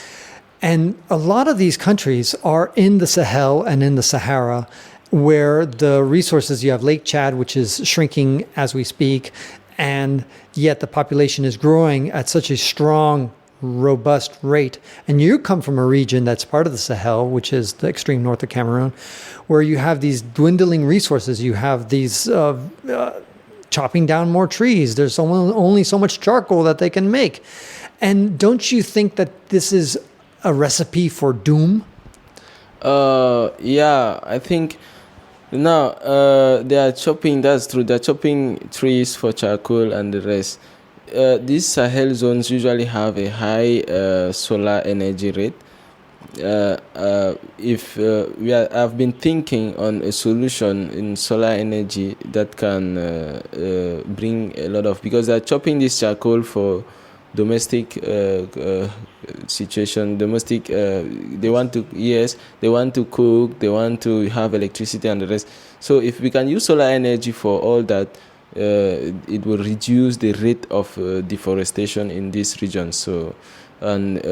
And a lot of these countries are in the Sahel and in the Sahara, where the resources, you have Lake Chad, which is shrinking as we speak, and yet the population is growing at such a strong, robust rate. And you come from a region that's part of the Sahel, which is the extreme north of Cameroon, where you have these dwindling resources. You have these chopping down more trees. There's only so much charcoal that they can make. And don't you think that this is a recipe for doom? Yeah, I think. Now, they are chopping, that's true, they're chopping trees for charcoal and the rest. These Sahel zones usually have a high solar energy rate. I've been thinking on a solution in solar energy that can bring a lot of, because they're chopping this charcoal for domestic situation, they want to cook, they want to have electricity and the rest. So if we can use solar energy for all that, it will reduce the rate of deforestation in this region. So, and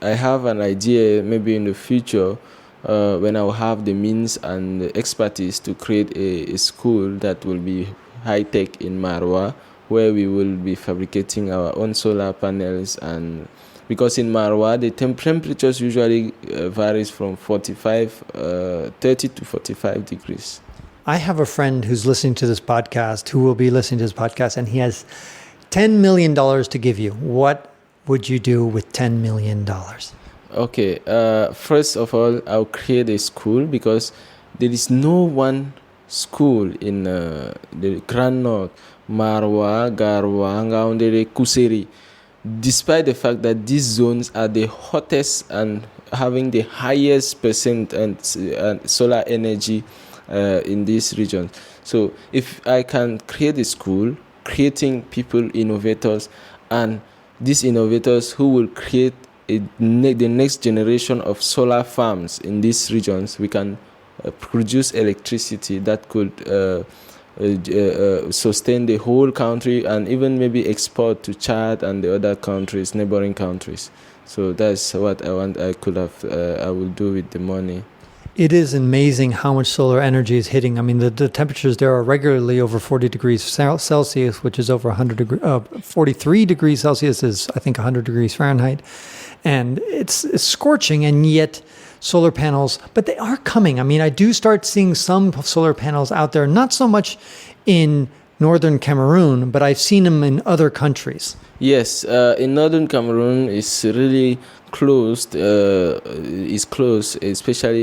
I have an idea, maybe in the future, when I'll have the means and the expertise to create a school that will be high-tech in Marwa, where we will be fabricating our own solar panels. And because in Marwa the temperatures usually varies from 30 to 45 degrees. I have a friend who's listening to this podcast, who will be listening to this podcast, and he has $10 million to give you. What would you do with $10 million? Okay, first of all, I'll create a school, because there is no one school in the Grand North, Marwa, Garwa, Ngaoundere, Kuseri. despite the fact that these zones are the hottest and having the highest percent and solar energy in these regions. So if I can create a school, creating people, innovators, and these innovators who will create the next generation of solar farms in these regions, we can produce electricity that could sustain the whole country and even maybe export to Chad and the other countries, neighboring countries. So that's what I want. I will do with the money. It is amazing how much solar energy is hitting. I mean, the temperatures there are regularly over 40 degrees Celsius, which is over 43 degrees Celsius is, I think, 100 degrees Fahrenheit. And it's scorching, and yet solar panels, but they are coming. I mean, I do start seeing some solar panels out there, not so much in northern Cameroon, but I've seen them in other countries. Yes, in northern Cameroon, it's really closed, especially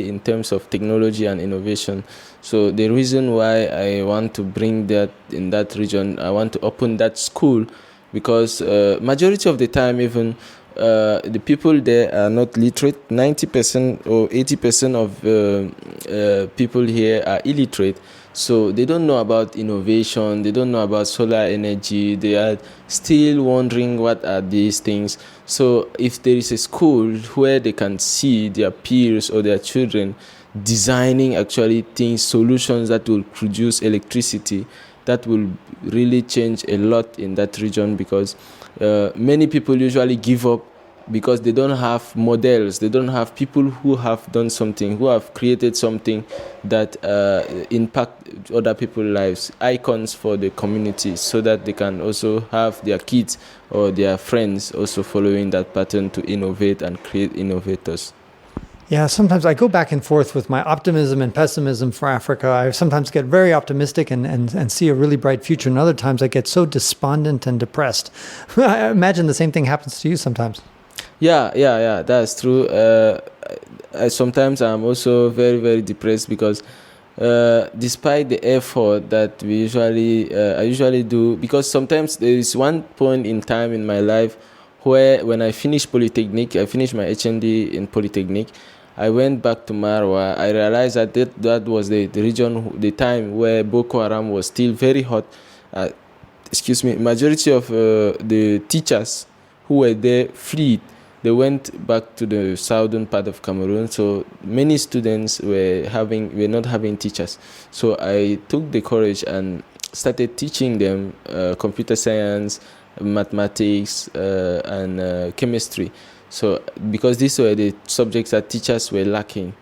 in terms of technology and innovation. So the reason why I want to bring that in that region, I want to open that school, because majority of the time even the people there are not literate. 90% or 80% of people here are illiterate. So they don't know about innovation, they don't know about solar energy, they are still wondering what are these things. So if there is a school where they can see their peers or their children designing actually things, solutions that will produce electricity, that will really change a lot in that region, because many people usually give up because they don't have models, they don't have people who have done something, who have created something that impact other people's lives, icons for the community, so that they can also have their kids or their friends also following that pattern to innovate and create innovators. Yeah, sometimes I go back and forth with my optimism and pessimism for Africa. I sometimes get very optimistic and see a really bright future, and other times I get so despondent and depressed. I imagine the same thing happens to you sometimes. Yeah, that's true. Sometimes I'm also very, very depressed, because despite the effort that I usually do, because sometimes there is one point in time in my life where, when I finished Polytechnic, I finished my HND in Polytechnic, I went back to Marwa. I realized that was the region, the time where Boko Haram was still very hot. Majority of the teachers who were there fled. They went back to the southern part of Cameroon, so many students were not having teachers. So I took the courage and started teaching them computer science, mathematics, and chemistry. So because these were the subjects that teachers were lacking.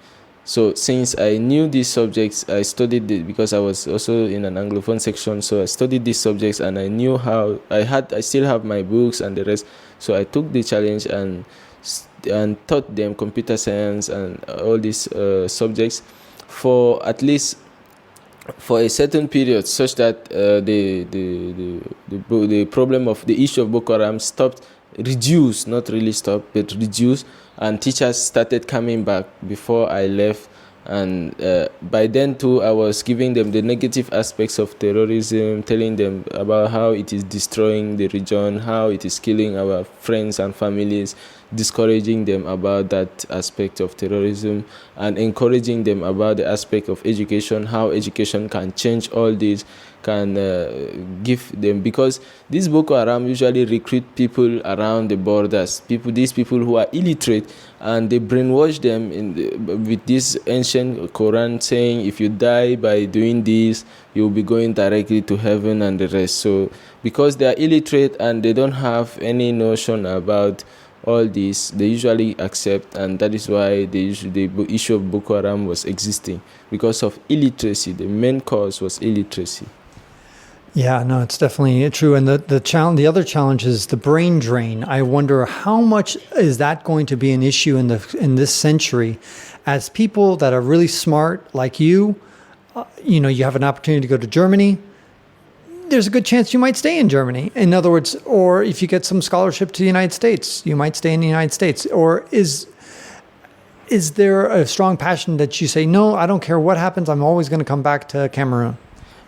So since I knew these subjects, I studied it, because I was also in an Anglophone section. So I studied these subjects, and I knew how I still have my books and the rest. So I took the challenge and taught them computer science and all these subjects for at least for a certain period, such that the problem of the issue of Boko Haram reduced, not really stopped, but reduced, and teachers started coming back before I left. And by then too, I was giving them the negative aspects of terrorism, telling them about how it is destroying the region, how it is killing our friends and families, discouraging them about that aspect of terrorism, and encouraging them about the aspect of education, how education can change all this, can give them, because these Boko Haram usually recruit people around the borders, these people who are illiterate, and they brainwash them with this ancient Quran saying, if you die by doing this, you'll be going directly to heaven and the rest. So because they are illiterate and they don't have any notion about all this, they usually accept, and that is why the issue of Boko Haram was existing, because of illiteracy. The main cause was illiteracy. Yeah, no, it's definitely true. And the other challenge is the brain drain. I wonder how much is that going to be an issue in this century, as people that are really smart like you, you have an opportunity to go to Germany. There's a good chance you might stay in Germany. In other words, or if you get some scholarship to the United States, you might stay in the United States. Or is there a strong passion that you say, no, I don't care what happens, I'm always going to come back to Cameroon?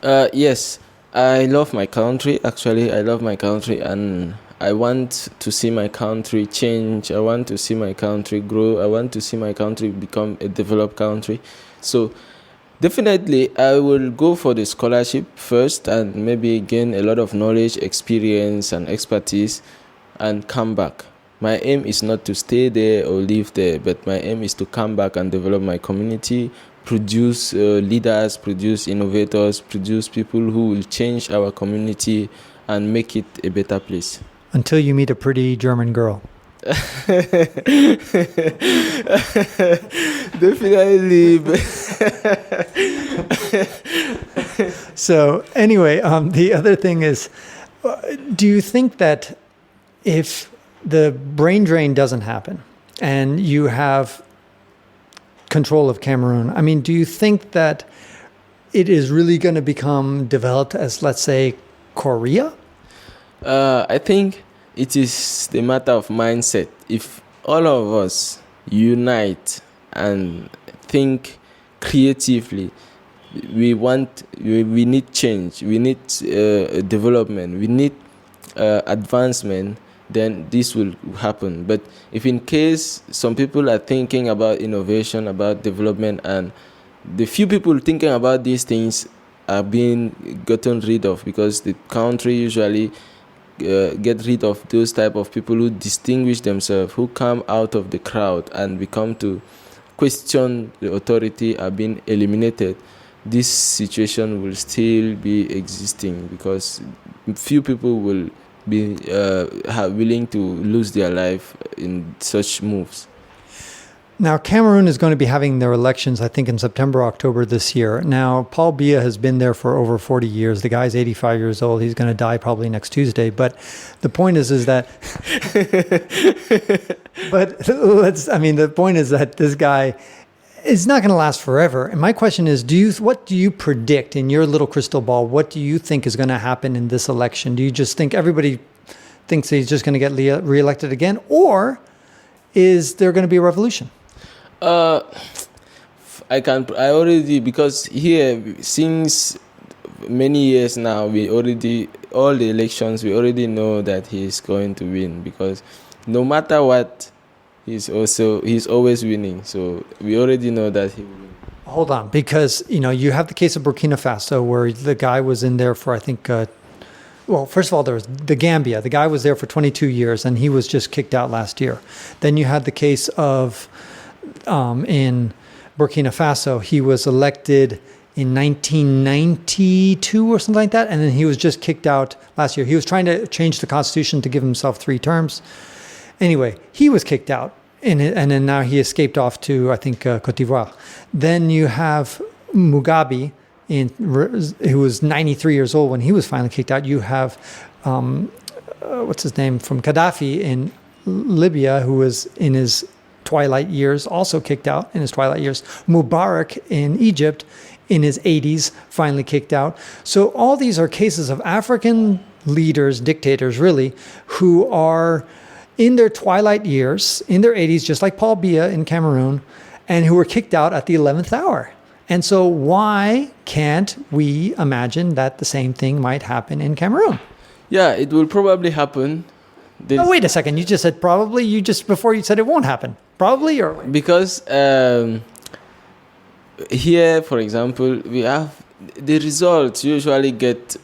Yes. I love my country. Actually, I love my country, and I want to see my country change. I want to see my country grow. I want to see my country become a developed country. So definitely, I will go for the scholarship first and maybe gain a lot of knowledge, experience, and expertise and come back. My aim is not to stay there or live there, but my aim is to come back and develop my community, produce leaders, produce innovators, produce people who will change our community and make it a better place. Until you meet a pretty German girl. Definitely. So anyway, the other thing is, do you think that if the brain drain doesn't happen and you have control of Cameroon, I mean, do you think that it is really going to become developed as, let's say, Korea? I think it is the matter of mindset. If all of us unite and think creatively, we need change, we need development, we need advancement, then this will happen. But if in case some people are thinking about innovation, about development, and the few people thinking about these things are being gotten rid of, because the country usually get rid of those type of people who distinguish themselves, who come out of the crowd and become to question the authority, are being eliminated. This situation will still be existing because few people will be willing to lose their life in such moves. Now, Cameroon is going to be having their elections, I think, in September, October this year. Now, Paul Biya has been there for over 40 years. The guy's 85 years old. He's going to die probably next Tuesday. But the point is that... the point is that this guy is not going to last forever. And my question is, what do you predict in your little crystal ball? What do you think is going to happen in this election? Do you just think everybody thinks he's just going to get reelected again? Or is there going to be a revolution? Because here, since many years now, all the elections, we already know that he's going to win, because no matter what, he's always winning. So we already know that he will win. Hold on, because you have the case of Burkina Faso, where the guy was in there for, I think, first of all, there was the Gambia. The guy was there for 22 years, and he was just kicked out last year. Then you had the case of in Burkina Faso. He was elected in 1992 or something like that, and then he was just kicked out last year. He was trying to change the constitution to give himself 3 terms. Anyway, he was kicked out, and then now he escaped off to, I think, Cote d'Ivoire. Then you have Mugabe, who was 93 years old when he was finally kicked out. You have, what's his name, from Gaddafi in Libya, who was in his twilight years, also kicked out in his twilight years. Mubarak in Egypt in his 80s, finally kicked out. So all these are cases of African leaders, dictators really, who are in their twilight years, in their 80s, just like Paul Biya in Cameroon, and who were kicked out at the 11th hour. And so why can't we imagine that the same thing might happen in Cameroon? Yeah, it will probably happen. No, wait a second. You just said probably. Before you said it won't happen. Probably, or because here, for example, we have the results usually get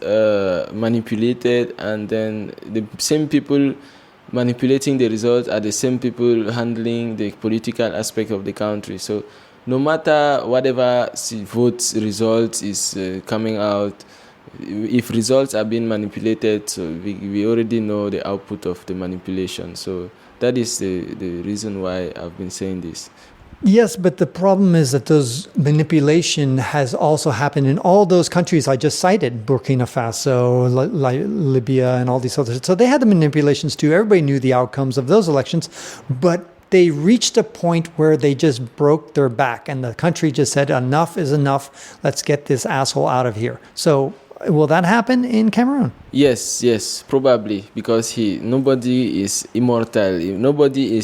manipulated, and then the same people manipulating the results are the same people handling the political aspect of the country. So no matter whatever votes results is coming out, if results are being manipulated, so we already know the output of the manipulation. So that is the reason why I've been saying this. Yes, but the problem is that those manipulation has also happened in all those countries I just cited, Burkina Faso, Libya, and all these others. So they had the manipulations too. Everybody knew the outcomes of those elections, but they reached a point where they just broke their back, and the country just said, enough is enough. Let's get this asshole out of here. So will that happen in Cameroon? Yes, probably, because nobody is immortal. Nobody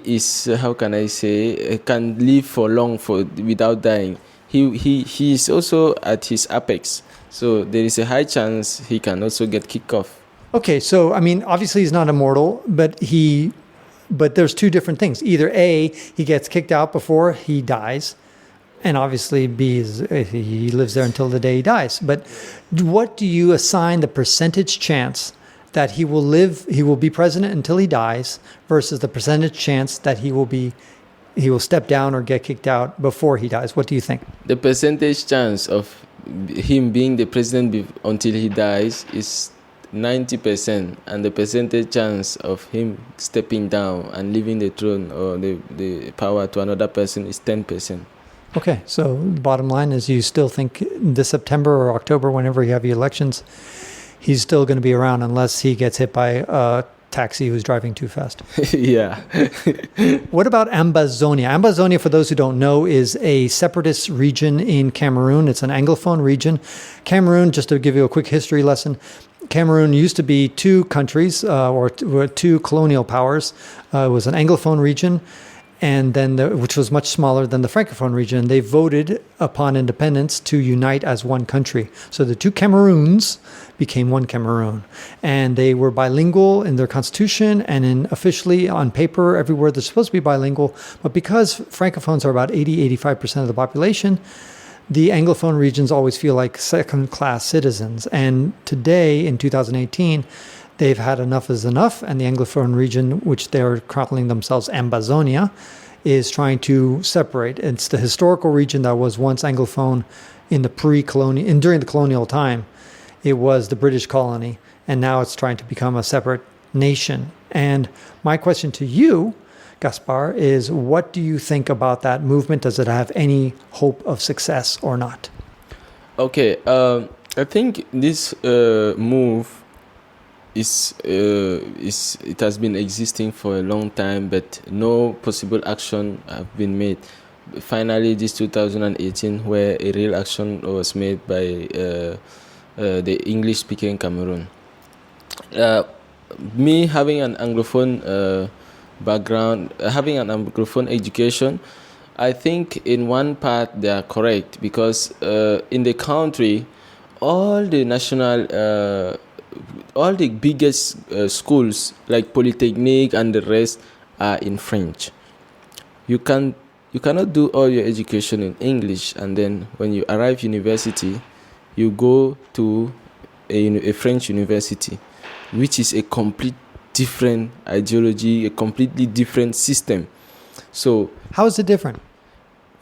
is how can I say, can live for long without dying. He is also at his apex, so there is a high chance he can also get kicked off. Okay, so I mean, obviously he's not immortal, but there's two different things. Either A, he gets kicked out before he dies, and obviously B is he lives there until the day he dies. But what do you assign the percentage chance that he will be president until he dies versus the percentage chance that he will step down or get kicked out before he dies? What do you think? The percentage chance of him being the president until he dies is 90%, and the percentage chance of him stepping down and leaving the throne or the power to another person is 10%. Okay, so bottom line is you still think this September or October, whenever you have the elections, he's still going to be around unless he gets hit by a taxi who's driving too fast. Yeah. What about Ambazonia? Ambazonia, for those who don't know, is a separatist region in Cameroon. It's an Anglophone region. Cameroon, just to give you a quick history lesson, Cameroon used to be two countries or two colonial powers. It was an Anglophone region, and then which was much smaller than the Francophone region. They voted upon independence to unite as one country. So the two Cameroons became one Cameroon, and they were bilingual in their constitution and officially on paper everywhere they're supposed to be bilingual. But because Francophones are about 85% of the population, the Anglophone regions always feel like second-class citizens. And today, in 2018, they've had enough is enough, and the Anglophone region, which they're calling themselves Ambazonia, is trying to separate. It's the historical region that was once Anglophone in the pre-colonial, and during the colonial time. It was the British colony, and now it's trying to become a separate nation. And my question to you, Gaspar, is what do you think about that movement? Does it have any hope of success or not? Okay, I think this move it has been existing for a long time, but no possible action have been made. Finally, this 2018, where a real action was made by the English-speaking Cameroon. Me having an Anglophone background, having an Anglophone education, I think in one part they are correct, because in the country, all the biggest schools like Polytechnic and the rest are in French. You cannot do all your education in English, and then when you arrive university, you go to a French university, which is a complete different ideology, a completely different system. So how is it different?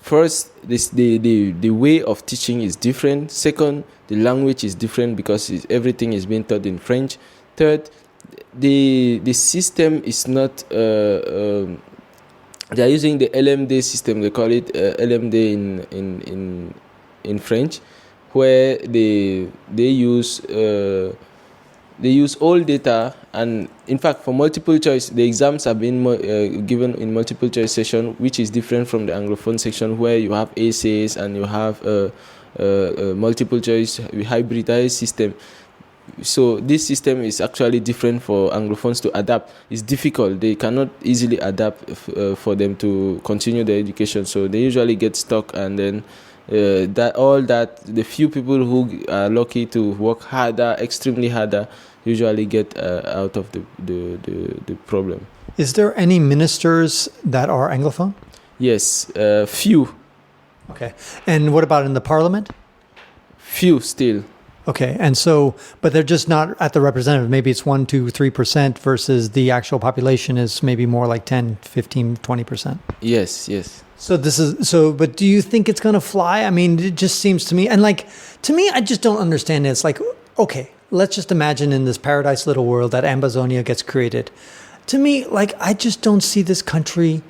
First, the way of teaching is different. Second, the language is different because everything is being taught in French. Third, the system is not. They are using the LMD system. They call it LMD in French, where they use. They use all data, and in fact, for multiple choice, the exams have been given in multiple choice session, which is different from the Anglophone section, where you have essays and you have multiple choice hybridized system. So this system is actually different for Anglophones to adapt. It's difficult. They cannot easily adapt for them to continue their education. So they usually get stuck, and then the few people who are lucky to work harder, extremely harder, usually get out of the problem. Is there any ministers that are Anglophone? Yes, few. Okay. And what about in the parliament? Few still. Okay. And so, but they're just not at the representative. Maybe it's 1%, 2%, 3% versus the actual population is maybe more like 10, 15, 20%. Yes. But do you think it's going to fly? I mean, it just seems to me, and to me, I just don't understand it. It's like, okay, let's just imagine in this paradise little world that Ambazonia gets created. To me, I just don't see this country,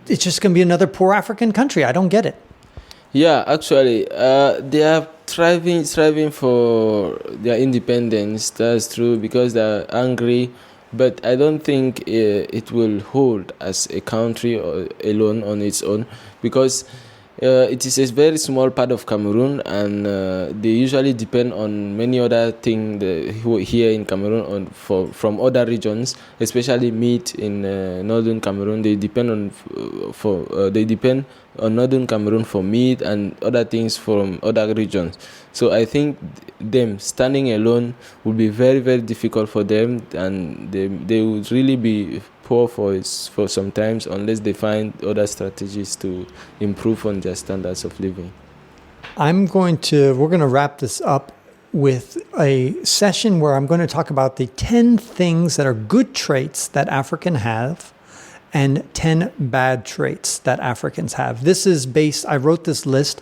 it's just going to be another poor African country. I don't get it. Yeah, actually, they are striving for their independence. That's true, because they're angry. But I don't think it will hold as a country alone on its own, because it is a very small part of Cameroon, and they usually depend on many other things here in Cameroon from other regions, especially meat in northern Cameroon. They depend northern Cameroon for meat and other things from other regions. So I think them standing alone would be very, very difficult for them, and they would really be poor for some times unless they find other strategies to improve on their standards of living. We're going to wrap this up with a session where I'm going to talk about the 10 things that are good traits that Africans have and 10 bad traits that Africans have. I wrote this list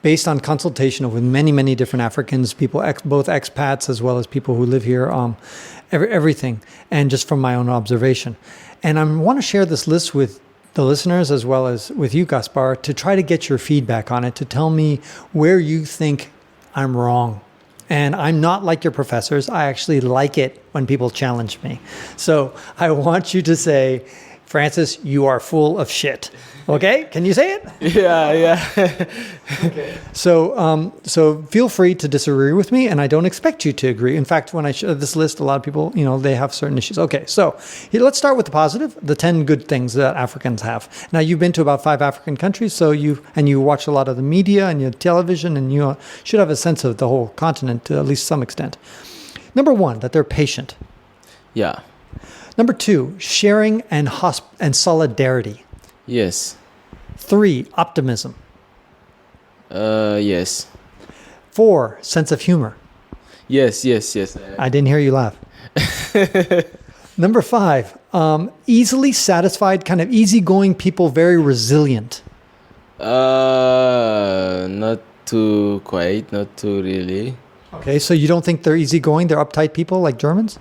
based on consultation with many, many different Africans, people, both expats as well as people who live here, everything, and just from my own observation. And I want to share this list with the listeners as well as with you, Gaspar, to try to get your feedback on it, to tell me where you think I'm wrong. And I'm not like your professors. I actually like it when people challenge me. So I want you to say, Francis, you are full of shit. Okay? Can you say it? Yeah. Okay. So feel free to disagree with me, and I don't expect you to agree. In fact, when I show this list, a lot of people, they have certain issues. Okay, so let's start with the positive, the 10 good things that Africans have. Now, you've been to about 5 African countries, so you watch a lot of the media and your television, and you should have a sense of the whole continent to at least some extent. Number 1, that they're patient. Yeah. Number 2, sharing and solidarity. Yes. 3, optimism. Yes. 4, sense of humor. Yes. I didn't hear you laugh. Number 5, easily satisfied, kind of easygoing people, very resilient. Not too really. Okay, so you don't think they're easygoing? They're uptight people like Germans?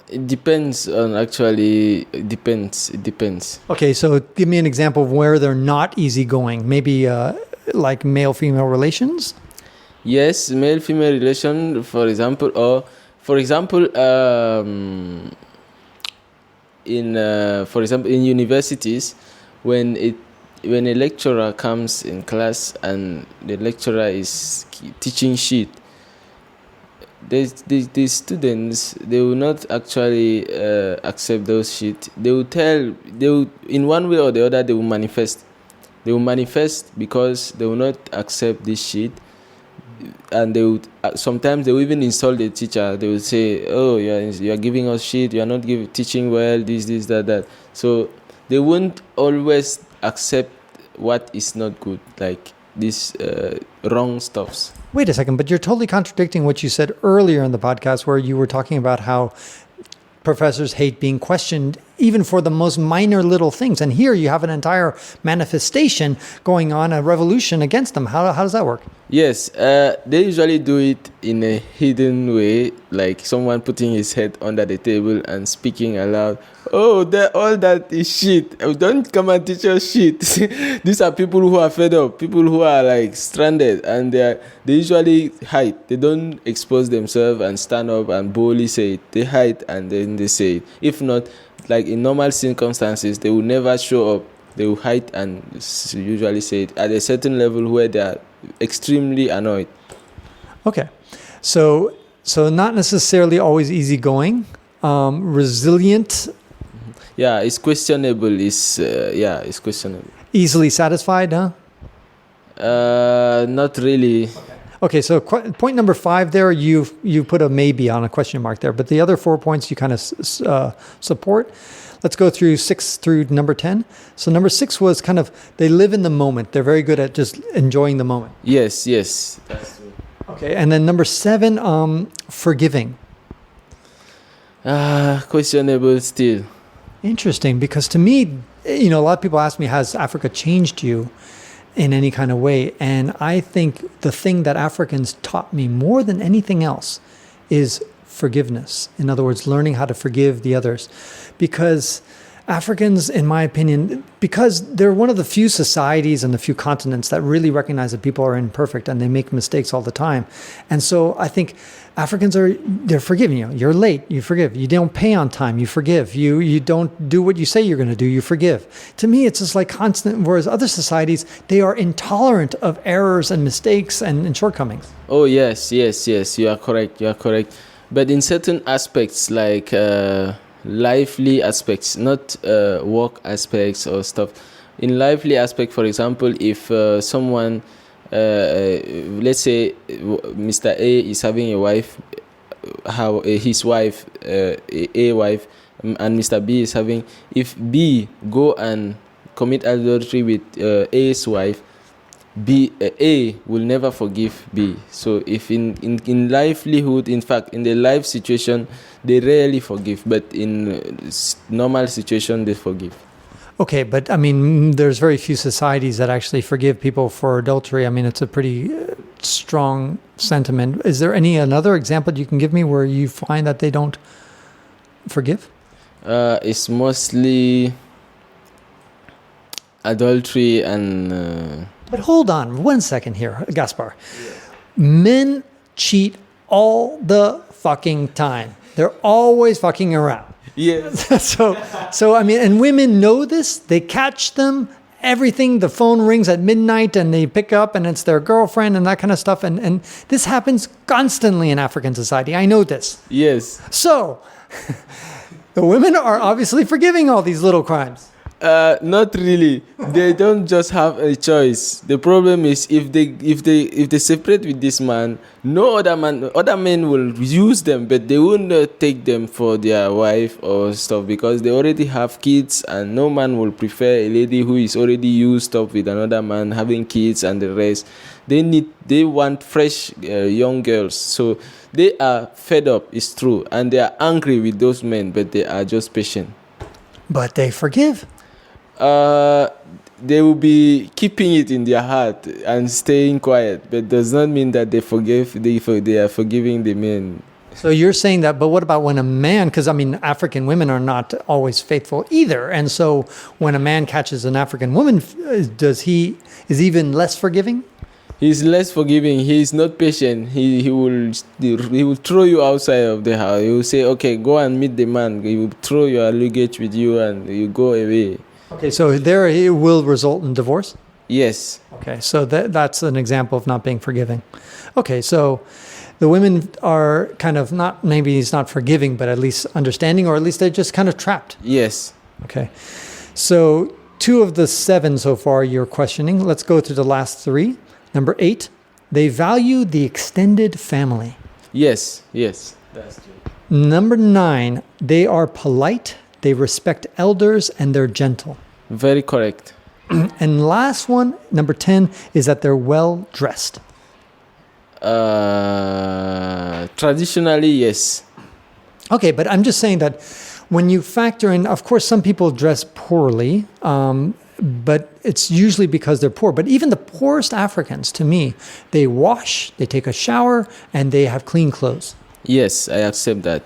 It depends. It depends. Okay, so give me an example of where they're not easygoing. Maybe like male-female relations? Yes, male-female relation, for example, in universities, when a lecturer comes in class and the lecturer is teaching shit, the students, they will not actually accept those shit. They will in one way or the other, they will manifest. They will manifest because they will not accept this shit, and they would sometimes they will even insult the teacher. They will say, "Oh, you are giving us shit. You are not teaching well. This, that." So they won't always accept what is not good, like these wrong stuffs. Wait a second, but you're totally contradicting what you said earlier in the podcast, where you were talking about how professors hate being questioned even for the most minor little things. And here you have an entire manifestation going on, a revolution against them. How does that work? Yes, they usually do it in a hidden way, like someone putting his head under the table and speaking aloud. Oh, all that is shit. Don't come and teach us shit. These are people who are fed up, people who are like stranded, and they usually hide. They don't expose themselves and stand up and boldly say it. They hide and then they say it. If not, like in normal circumstances, they will never show up. They will hide and usually say it at a certain level where they are extremely annoyed. Okay, so not necessarily always easygoing, resilient. Yeah, it's questionable. It's questionable. Easily satisfied, huh? Not really. Okay, so point number 5 there, you put a maybe on a question mark there, but the other 4 points you kind of support. Let's go through 6 through number 10. So number 6 was kind of, they live in the moment. They're very good at just enjoying the moment. Yes. That's true. Okay, and then number 7, forgiving. Questionable still. Interesting, because to me, a lot of people ask me, has Africa changed you in any kind of way? And I think the thing that Africans taught me more than anything else is forgiveness. In other words, learning how to forgive the others. Because Africans, in my opinion, because they're one of the few societies and the few continents that really recognize that people are imperfect and they make mistakes all the time. And so I think Africans they're forgiving you. You're late, you forgive. You don't pay on time, you forgive. You don't do what you say you're going to do, you forgive. To me, it's just like constant, whereas other societies, they are intolerant of errors and mistakes and shortcomings. Oh, yes. You are correct. But in certain aspects, like lively aspects, not work aspects or stuff, in lively aspect, for example, if someone, let's say Mr. A is having a wife, his wife, a wife, and Mr. B is having, if B go and commit adultery with A's wife, A will never forgive B. So if in livelihood, in fact, in the life situation, they rarely forgive, but in normal situation, they forgive. Okay, but I mean, there's very few societies that actually forgive people for adultery. I mean, it's a pretty strong sentiment. Is there another example you can give me where you find that they don't forgive? It's mostly adultery and... But hold on 1 second here, Gaspar. Yeah. Men cheat all the fucking time. They're always fucking around. Yes. So I mean, and women know this. They catch them. Everything. The phone rings at midnight, and they pick up, and it's their girlfriend, and that kind of stuff. And this happens constantly in African society. I know this. Yes. So the women are obviously forgiving all these little crimes. Not really. They don't just have a choice. The problem is if they separate with this man, no other men will use them, but they won't take them for their wife or stuff because they already have kids, and no man will prefer a lady who is already used up with another man having kids and the rest. They want fresh young girls, so they are fed up. It's true, and they are angry with those men, but they are just patient. But they forgive. They will be keeping it in their heart and staying quiet, but does not mean that they forgive. They are forgiving the men. So you're saying that, but what about when a man, because I mean, African women are not always faithful either. And so when a man catches an African woman, is he even less forgiving? He's less forgiving. He is not patient. He will throw you outside of the house. He will say, okay, go and meet the man. He will throw your luggage with you and you go away. Okay, so there it will result in divorce? Yes. Okay, so that's an example of not being forgiving. Okay, so the women are kind of not, maybe it's not forgiving, but at least understanding, or at least they're just kind of trapped. Yes. Okay, so 2 of the 7 so far you're questioning. Let's go to the last 3. Number 8, they value the extended family. Yes, that's true. Number 9, they are polite, they respect elders, and they're gentle. Very correct. And last one, number 10, is that they're well dressed. Traditionally, yes. Okay, but I'm just saying that when you factor in, of course, some people dress poorly, but it's usually because they're poor. But even the poorest Africans, to me, they wash, they take a shower, and they have clean clothes. Yes, I accept that.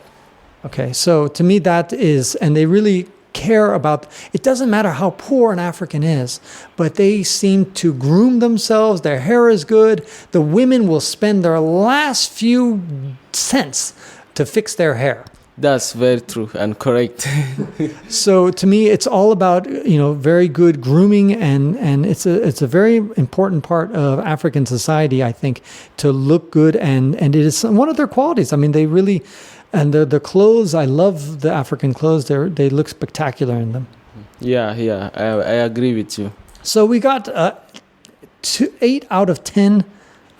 Okay, so to me that is, and they really care about, it doesn't matter how poor an African is, but they seem to groom themselves, their hair is good, the women will spend their last few cents to fix their hair. That's very true and correct. So to me, it's all about, very good grooming, and it's a very important part of African society, I think, to look good, and it is one of their qualities. I mean, they really, and the clothes, I love the African clothes. They look spectacular in them. Yeah, I agree with you. So we got 8 out of 10,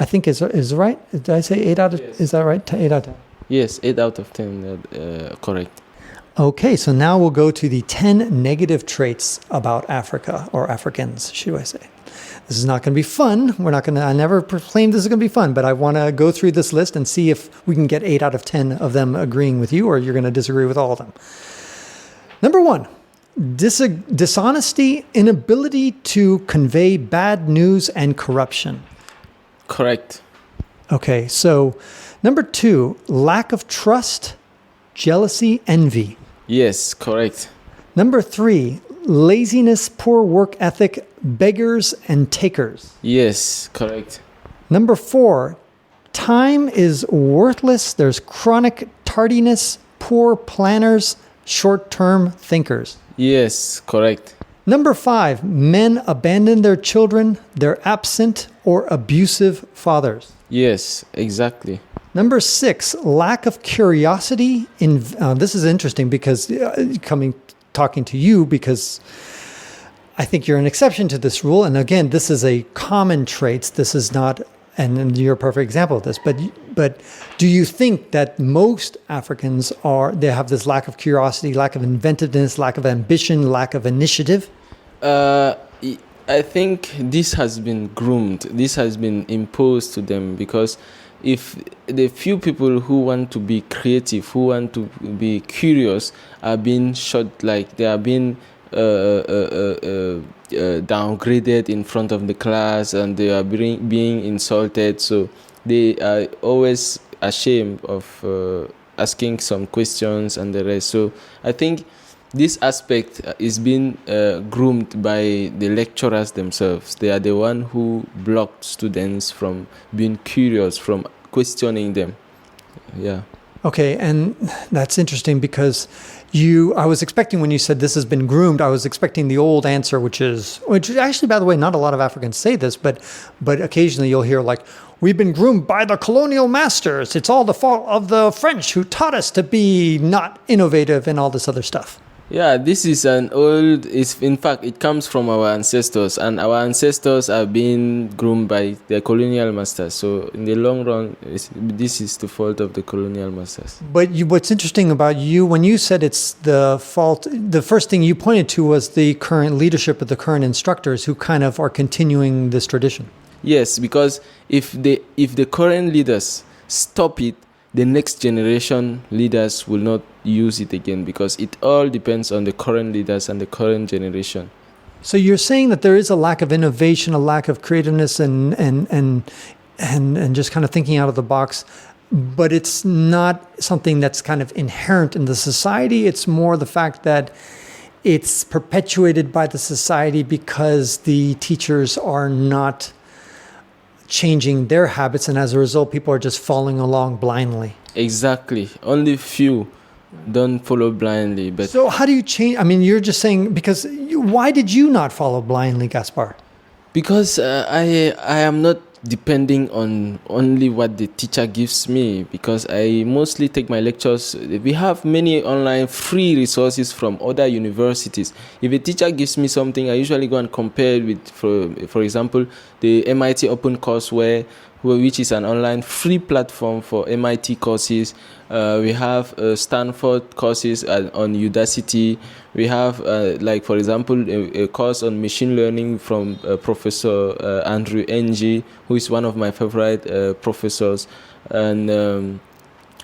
I think is right. Did I say 8 out of? Yes. Is that right? 8 out of 10. Yes, 8 out of 10, correct. Okay, so now we'll go to the 10 negative traits about Africa, or Africans, should I say. This is not going to be fun. I never proclaimed this is going to be fun, but I want to go through this list and see if we can get 8 out of 10 of them agreeing with you, or you're going to disagree with all of them. Number 1, dishonesty, inability to convey bad news, and corruption. Correct. Okay, so number 2, lack of trust, jealousy, envy. Yes, correct. Number 3, laziness, poor work ethic, beggars and takers. Yes, correct. Number 4, time is worthless. There's chronic tardiness, poor planners, short-term thinkers. Yes, correct. Number 5, men abandon their children. They're absent or abusive fathers. Yes, exactly. Number 6, lack of curiosity. This is interesting because talking to you, because I think you're an exception to this rule. And again, this is a common trait. This is not, and you're a perfect example of this. But do you think that most Africans they have this lack of curiosity, lack of inventiveness, lack of ambition, lack of initiative? I think this has been groomed. This has been imposed to them, because if the few people who want to be creative, who want to be curious, are being shot, like they are being downgraded in front of the class, and they are being insulted, so they are always ashamed of asking some questions and the rest. So I think this aspect is being groomed by the lecturers themselves. They are the one who blocked students from being curious, from questioning them. Yeah. Okay, and that's interesting because I was expecting, when you said this has been groomed, I was expecting the old answer, which actually, by the way, not a lot of Africans say this, but occasionally you'll hear like, we've been groomed by the colonial masters. It's all the fault of the French who taught us to be not innovative and all this other stuff. Yeah, this is in fact, it comes from our ancestors, and our ancestors are being groomed by the colonial masters. So in the long run, this is the fault of the colonial masters. But what's interesting about you, when you said it's the fault, the first thing you pointed to was the current leadership of the current instructors who kind of are continuing this tradition. Yes, because if the current leaders stop it, the next generation leaders will not use it again, because it all depends on the current leaders and the current generation. So you're saying that there is a lack of innovation, a lack of creativeness, and just kind of thinking out of the box, but it's not something that's kind of inherent in the society. It's more the fact that it's perpetuated by the society because the teachers are not changing their habits, and as a result, people are just following along blindly. Exactly. Only few don't follow blindly. But so how do you change? I mean, you're just saying, because why did you not follow blindly, Gaspar? Because I am not depending on only what the teacher gives me, because I mostly take my lectures. We have many online free resources from other universities. If a teacher gives me something, I usually go and compare it with, for example, the MIT Open Courseware, which is an online free platform for MIT courses. We have Stanford courses on Udacity. We have, like, for example, a course on machine learning from Professor Andrew Ng, who is one of my favorite professors. And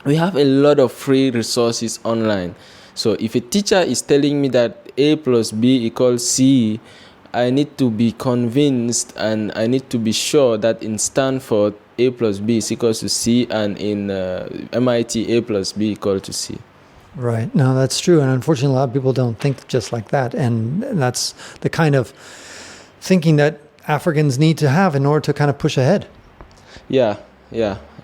we have a lot of free resources online. So if a teacher is telling me that A plus B equals C, I need to be convinced, and I need to be sure that in Stanford, A plus B is equal to C, and in MIT, A plus B equal to C. Right. No, that's true. And unfortunately, a lot of people don't think just like that. And that's the kind of thinking that Africans need to have in order to kind of push ahead. Yeah,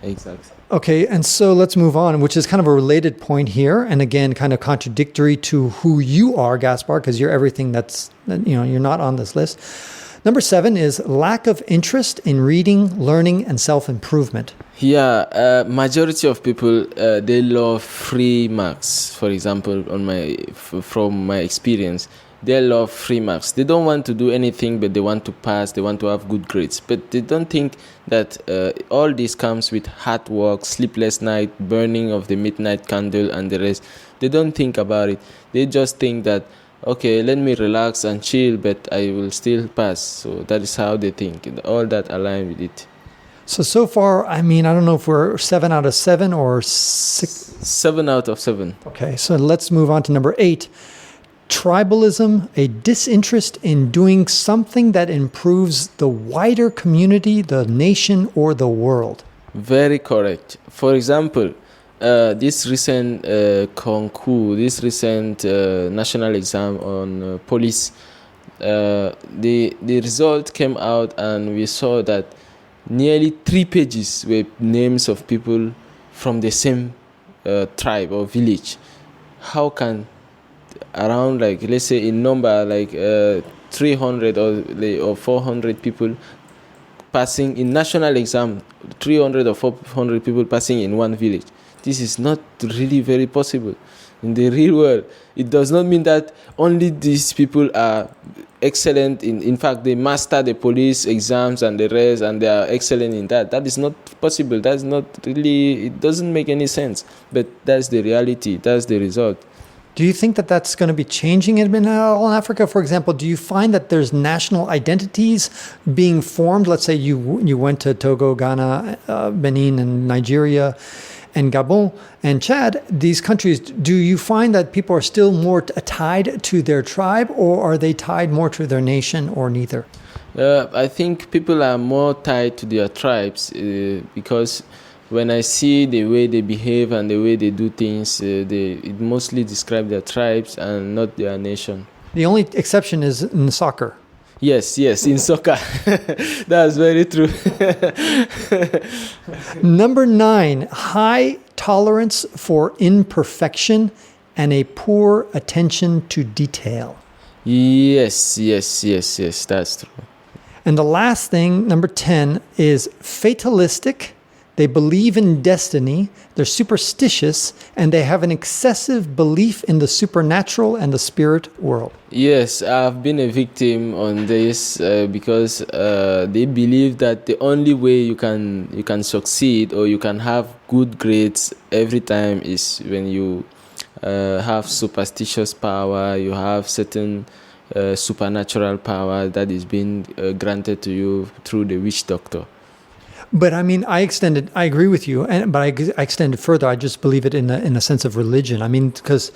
exactly. Okay, and so let's move on, which is kind of a related point here, and again, kind of contradictory to who you are, Gaspar, because you're everything you're not on this list. Number 7 is lack of interest in reading, learning, and self-improvement. Yeah, majority of people, they love free marks. For example, from my experience, they love free marks. They don't want to do anything, but they want to pass. They want to have good grades. But they don't think that all this comes with hard work, sleepless night, burning of the midnight candle, and the rest. They don't think about it. They just think that, okay, let me relax and chill, but I will still pass. So that is how they think. All that align with it. So far, I mean, I don't know if we're 7 out of 7 or 6. 7 out of 7. Okay, so let's move on to number 8. Tribalism, a disinterest in doing something that improves the wider community, the nation, or the world. Very correct. For example, this recent concours, this recent national exam on police, the result came out, and we saw that nearly 3 pages were names of people from the same tribe or village. How can around, like, let's say in number, like 300 or 400 people passing in national exam, 300 or 400 people passing in one village? this is not really very possible in the real world. It does not mean that only these people are excellent in fact, they master the police exams and the rest, and they are excellent in that. That is not possible. That's not really, it doesn't make any sense. But that's the reality. That's the result. Do you think that that's going to be changing in all Africa? For example, do you find that there's national identities being formed? Let's say you went to Togo, Ghana, Benin, and Nigeria, and Gabon, and Chad, these countries. Do you find that people are still more tied to their tribe, or are they tied more to their nation, or neither? I think people are more tied to their tribes because when I see the way they behave and the way they do things, it mostly describe their tribes and not their nation. The only exception is in soccer. Yes, in soccer. That's very true. Number 9, high tolerance for imperfection and a poor attention to detail. Yes, that's true. And the last thing, number 10, is fatalistic. They believe in destiny, they're superstitious, and they have an excessive belief in the supernatural and the spirit world. Yes, I've been a victim on this because they believe that the only way you can succeed or you can have good grades every time is when you have superstitious power, you have certain supernatural power that is being granted to you through the witch doctor. But I mean, I agree with you, but I extend it further. I just believe it in a sense of religion. I mean, because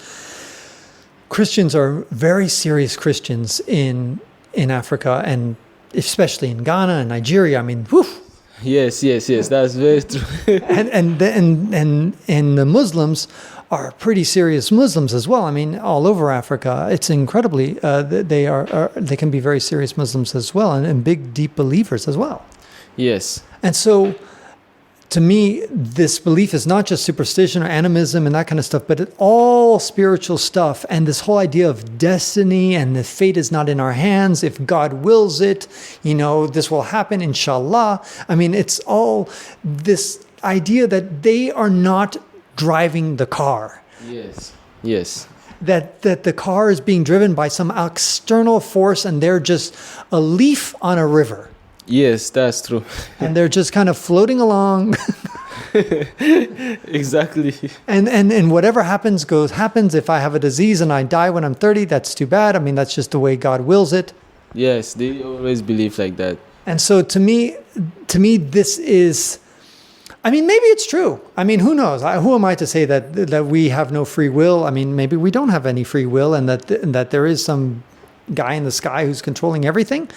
Christians are very serious Christians in Africa, and especially in Ghana and Nigeria. I mean, whew. Yes, that's very true. and the Muslims are pretty serious Muslims as well. I mean, all over Africa, it's incredibly, they can be very serious Muslims as well, and big, deep believers as well. Yes. And so, to me, this belief is not just superstition or animism and that kind of stuff, but it's all spiritual stuff. And this whole idea of destiny and the fate is not in our hands. If God wills it, this will happen, inshallah. I mean, it's all this idea that they are not driving the car. Yes. That the car is being driven by some external force and they're just a leaf on a river. Yes, that's true. And they're just kind of floating along. Exactly. And whatever happens. If I have a disease and I die when I'm 30, that's too bad. I mean, that's just the way God wills it. Yes, they always believe like that. And so to me, this is, I mean, maybe it's true. I mean, who knows? Who am I to say that we have no free will? I mean, maybe we don't have any free will and that there is some guy in the sky who's controlling everything.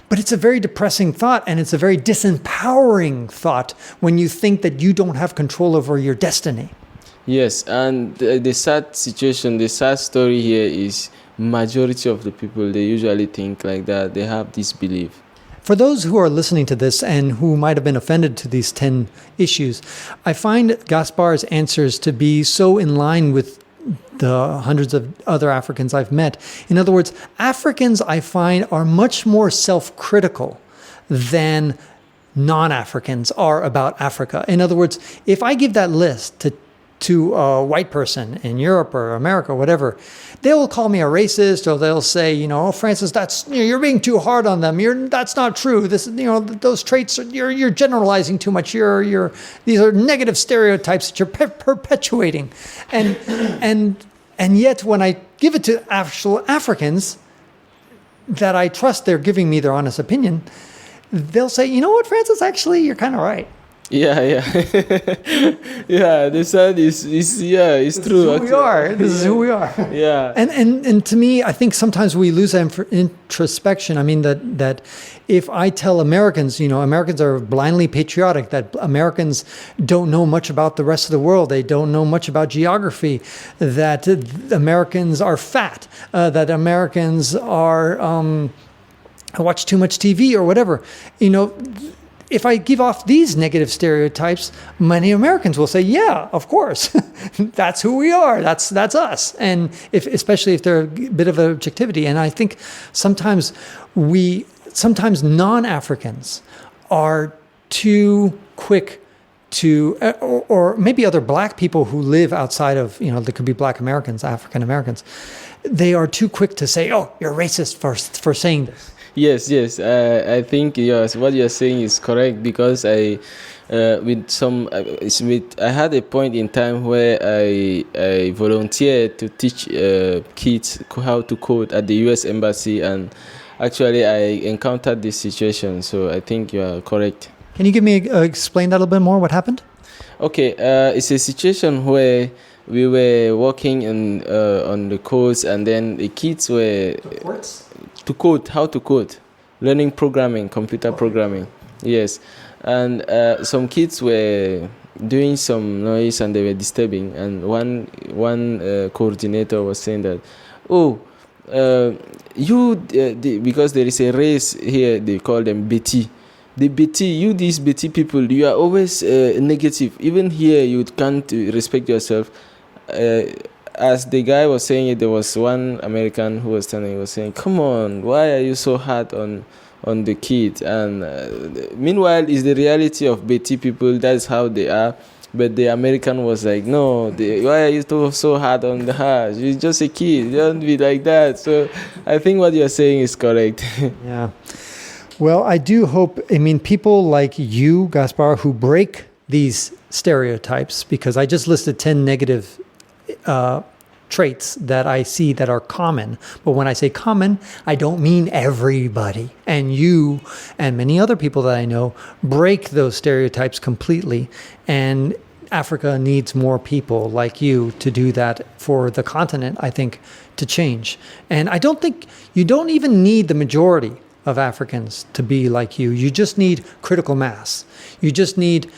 But it's a very depressing thought, and it's a very disempowering thought when you think that you don't have control over your destiny. Yes, and the sad situation, the sad story here is majority of the people, they usually think like that. They have this belief. For those who are listening to this and who might have been offended to these 10 issues, I find Gaspar's answers to be so in line with the hundreds of other Africans I've met. In other words, Africans, I find, are much more self-critical than non-Africans are about Africa. In other words, if I give that list to a white person in Europe or America or whatever, they'll call me a racist, or they'll say, oh, Francis, you're being too hard on them. That's not true. Those traits, you're generalizing too much. These are negative stereotypes that you're perpetuating. And yet when I give it to actual Africans that I trust they're giving me their honest opinion, they'll say, you know what, Francis, actually, you're kind of right. Yeah. Yeah, the sad is it's true. This is who we are. Yeah. And to me, I think sometimes we lose introspection. I mean, that if I tell Americans, Americans are blindly patriotic, that Americans don't know much about the rest of the world, they don't know much about geography, that Americans are fat, that Americans are watch too much TV or whatever, if I give off these negative stereotypes, many Americans will say, yeah, of course, that's who we are. That's us. And especially if they're a bit of objectivity. And I think sometimes non-Africans are too quick to, or maybe other black people who live outside of, there could be black Americans, African Americans, they are too quick to say, oh, you're racist for saying this. Yes. I think what you're saying is correct, because I had a point in time where I volunteered to teach kids how to code at the U.S. Embassy, and actually I encountered this situation. So I think you are correct. Can you explain that a little bit more? What happened? Okay, it's a situation where we were working on the codes, and then the kids were how to code, learning programming, computer programming. Yes, and some kids were doing some noise and they were disturbing. And one coordinator was saying that, because there is a race here, they call them Betty. The Betty, these Betty people, you are always negative. Even here, you can't respect yourself. As the guy was saying it, there was one American who was standing, was saying, come on, why are you so hard on the kid? And meanwhile, it's the reality of Betty people, that's how they are. But the American was like, no, why are you so hard on her? She's just a kid, don't be like that. So I think what you're saying is correct. Yeah. Well, I do hope, people like you, Gaspar, who break these stereotypes, because I just listed 10 negative traits that I see that are common. But when I say common, I don't mean everybody. And you and many other people that I know break those stereotypes completely. And Africa needs more people like you to do that for the continent, I think, to change. And I don't think you don't even need the majority of Africans to be like you. You just need critical mass. You just need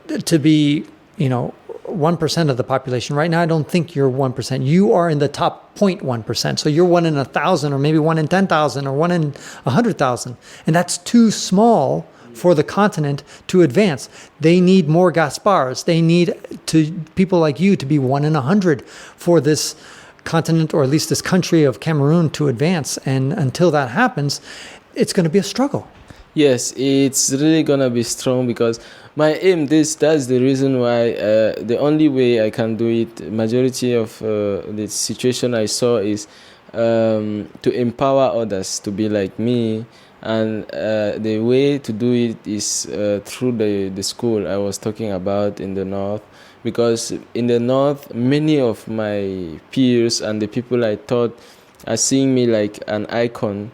to be, 1% of the population. Right now, I don't think you're 1%. You are in the top 0.1%. So you're 1 in 1,000, or maybe 1 in 10,000, or 1 in 100,000. And that's too small for the continent to advance. They need more Gaspars. They need people like you to be 1 in 100 for this continent, or at least this country of Cameroon, to advance. And until that happens, it's going to be a struggle. Yes, it's really going to be strong, because my aim, that's the reason why the only way I can do it, majority of the situation I saw is to empower others to be like me. And the way to do it is through the school I was talking about in the north. Because in the north, many of my peers and the people I taught are seeing me like an icon,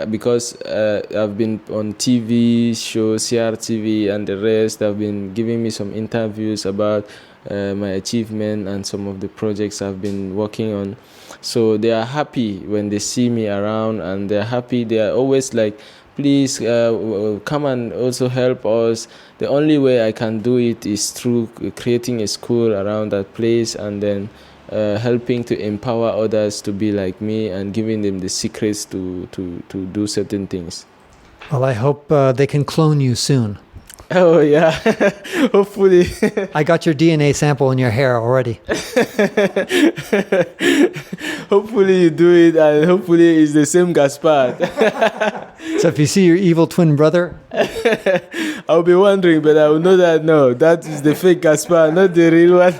because I've been on TV shows, CRTV and the rest. Have been giving me some interviews about my achievement and some of the projects I've been working on. So they are happy when they see me around, and they're happy. They are always like, please come and also help us. The only way I can do it is through creating a school around that place, and then helping to empower others to be like me, and giving them the secrets to do certain things. Well, I hope they can clone you soon. Oh, yeah. Hopefully. I got your DNA sample in your hair already. Hopefully you do it, and hopefully it's the same Gaspar. So if you see your evil twin brother, I'll be wondering, but I will know that is the fake Gaspar, not the real one.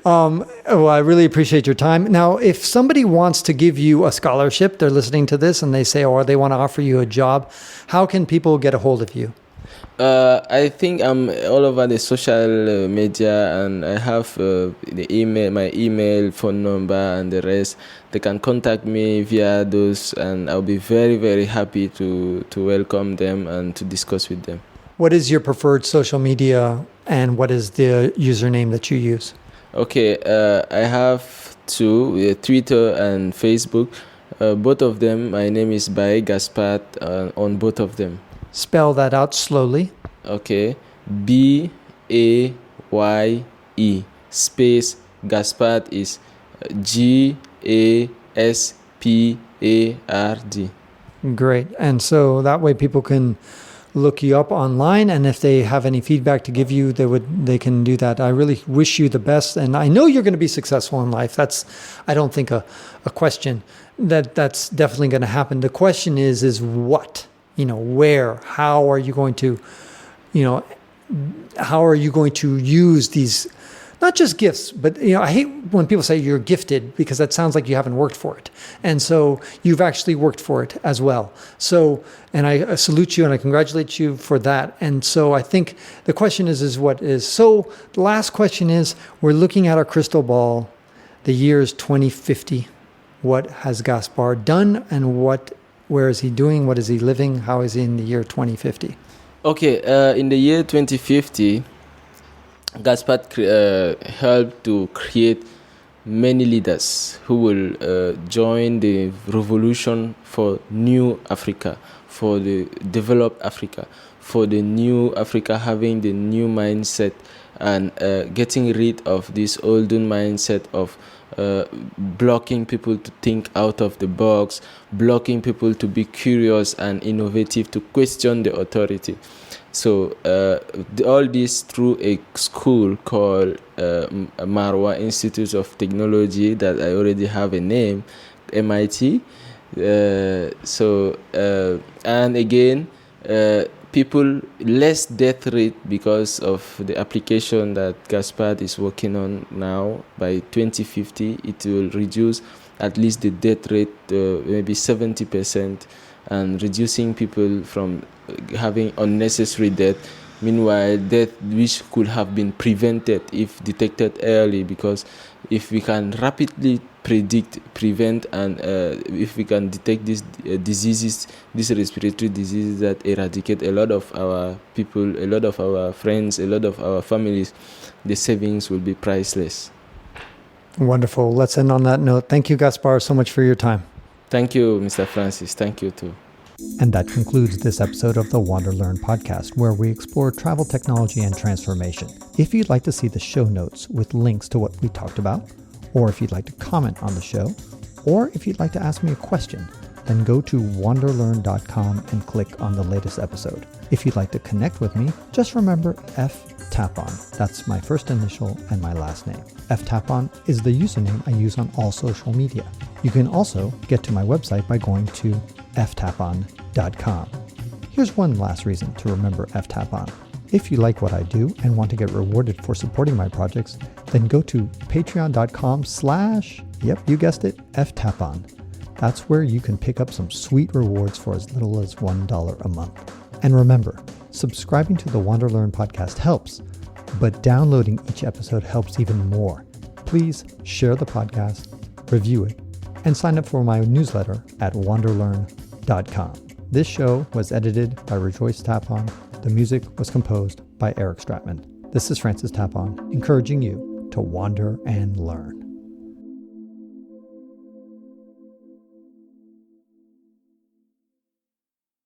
Well, I really appreciate your time. Now, if somebody wants to give you a scholarship, they're listening to this and they say, or they want to offer you a job, how can people get a hold of you? I think I'm all over the social media, and I have my email, phone number, and the rest. They can contact me via those, and I'll be very, very happy to welcome them and to discuss with them. What is your preferred social media, and what is the username that you use? Okay, I have two, Twitter and Facebook. Both of them, my name is Baye Gaspar on both of them. Spell that out slowly. Okay, Baye space Gaspard is Gaspard. Great. And so that way people can look you up online, and if they have any feedback to give you, they can do that. I really wish you the best, and I know you're going to be successful in life. That's, I don't think, a question. That's definitely going to happen. The question is what? Where? How are you going to, how are you going to use these, not just gifts, but I hate when people say you're gifted, because that sounds like you haven't worked for it. And so you've actually worked for it as well. So, and I salute you and I congratulate you for that. And so I think the question is what is. So the last question is, we're looking at our crystal ball. The year is 2050. What has Gaspar done, and where is he doing? What is he living? How is he in the year 2050? Okay, in the year 2050, Gaspar helped to create many leaders who will join the revolution for new Africa, for the developed Africa, for the new Africa having the new mindset and getting rid of this olden mindset of blocking people to think out of the box, blocking people to be curious and innovative, to question the authority. So all this through a school called Marwa Institute of Technology, that I already have a name, MIT. And again, people less death rate because of the application that Gaspar is working on now. By 2050, it will reduce at least the death rate maybe 70%, and reducing people from having unnecessary death. Meanwhile, death which could have been prevented if detected early, because if we can rapidly prevent, and if we can detect these diseases, these respiratory diseases that eradicate a lot of our people, a lot of our friends, a lot of our families, the savings will be priceless. Wonderful. Let's end on that note. Thank you, Gaspar, so much for your time. Thank you, Mr. Francis. Thank you too. And that concludes this episode of the WanderLearn podcast, where we explore travel technology and transformation. If you'd like to see the show notes with links to what we talked about, or if you'd like to comment on the show, or if you'd like to ask me a question, then go to WanderLearn.com and click on the latest episode. If you'd like to connect with me, just remember Tapon. That's my first initial and my last name. Tapon is the username I use on all social media. You can also get to my website by going to ftapon.com. Here's one last reason to remember Tapon. If you like what I do and want to get rewarded for supporting my projects, then go to patreon.com/ yep, you guessed it, ftapon. That's where you can pick up some sweet rewards for as little as $1 a month. And remember, subscribing to the WanderLearn podcast helps, but downloading each episode helps even more. Please share the podcast, review it, and sign up for my newsletter at WanderLearn.com. This show was edited by Rejoice Tapon. The music was composed by Eric Stratman. This is Francis Tapon, encouraging you to wander and learn.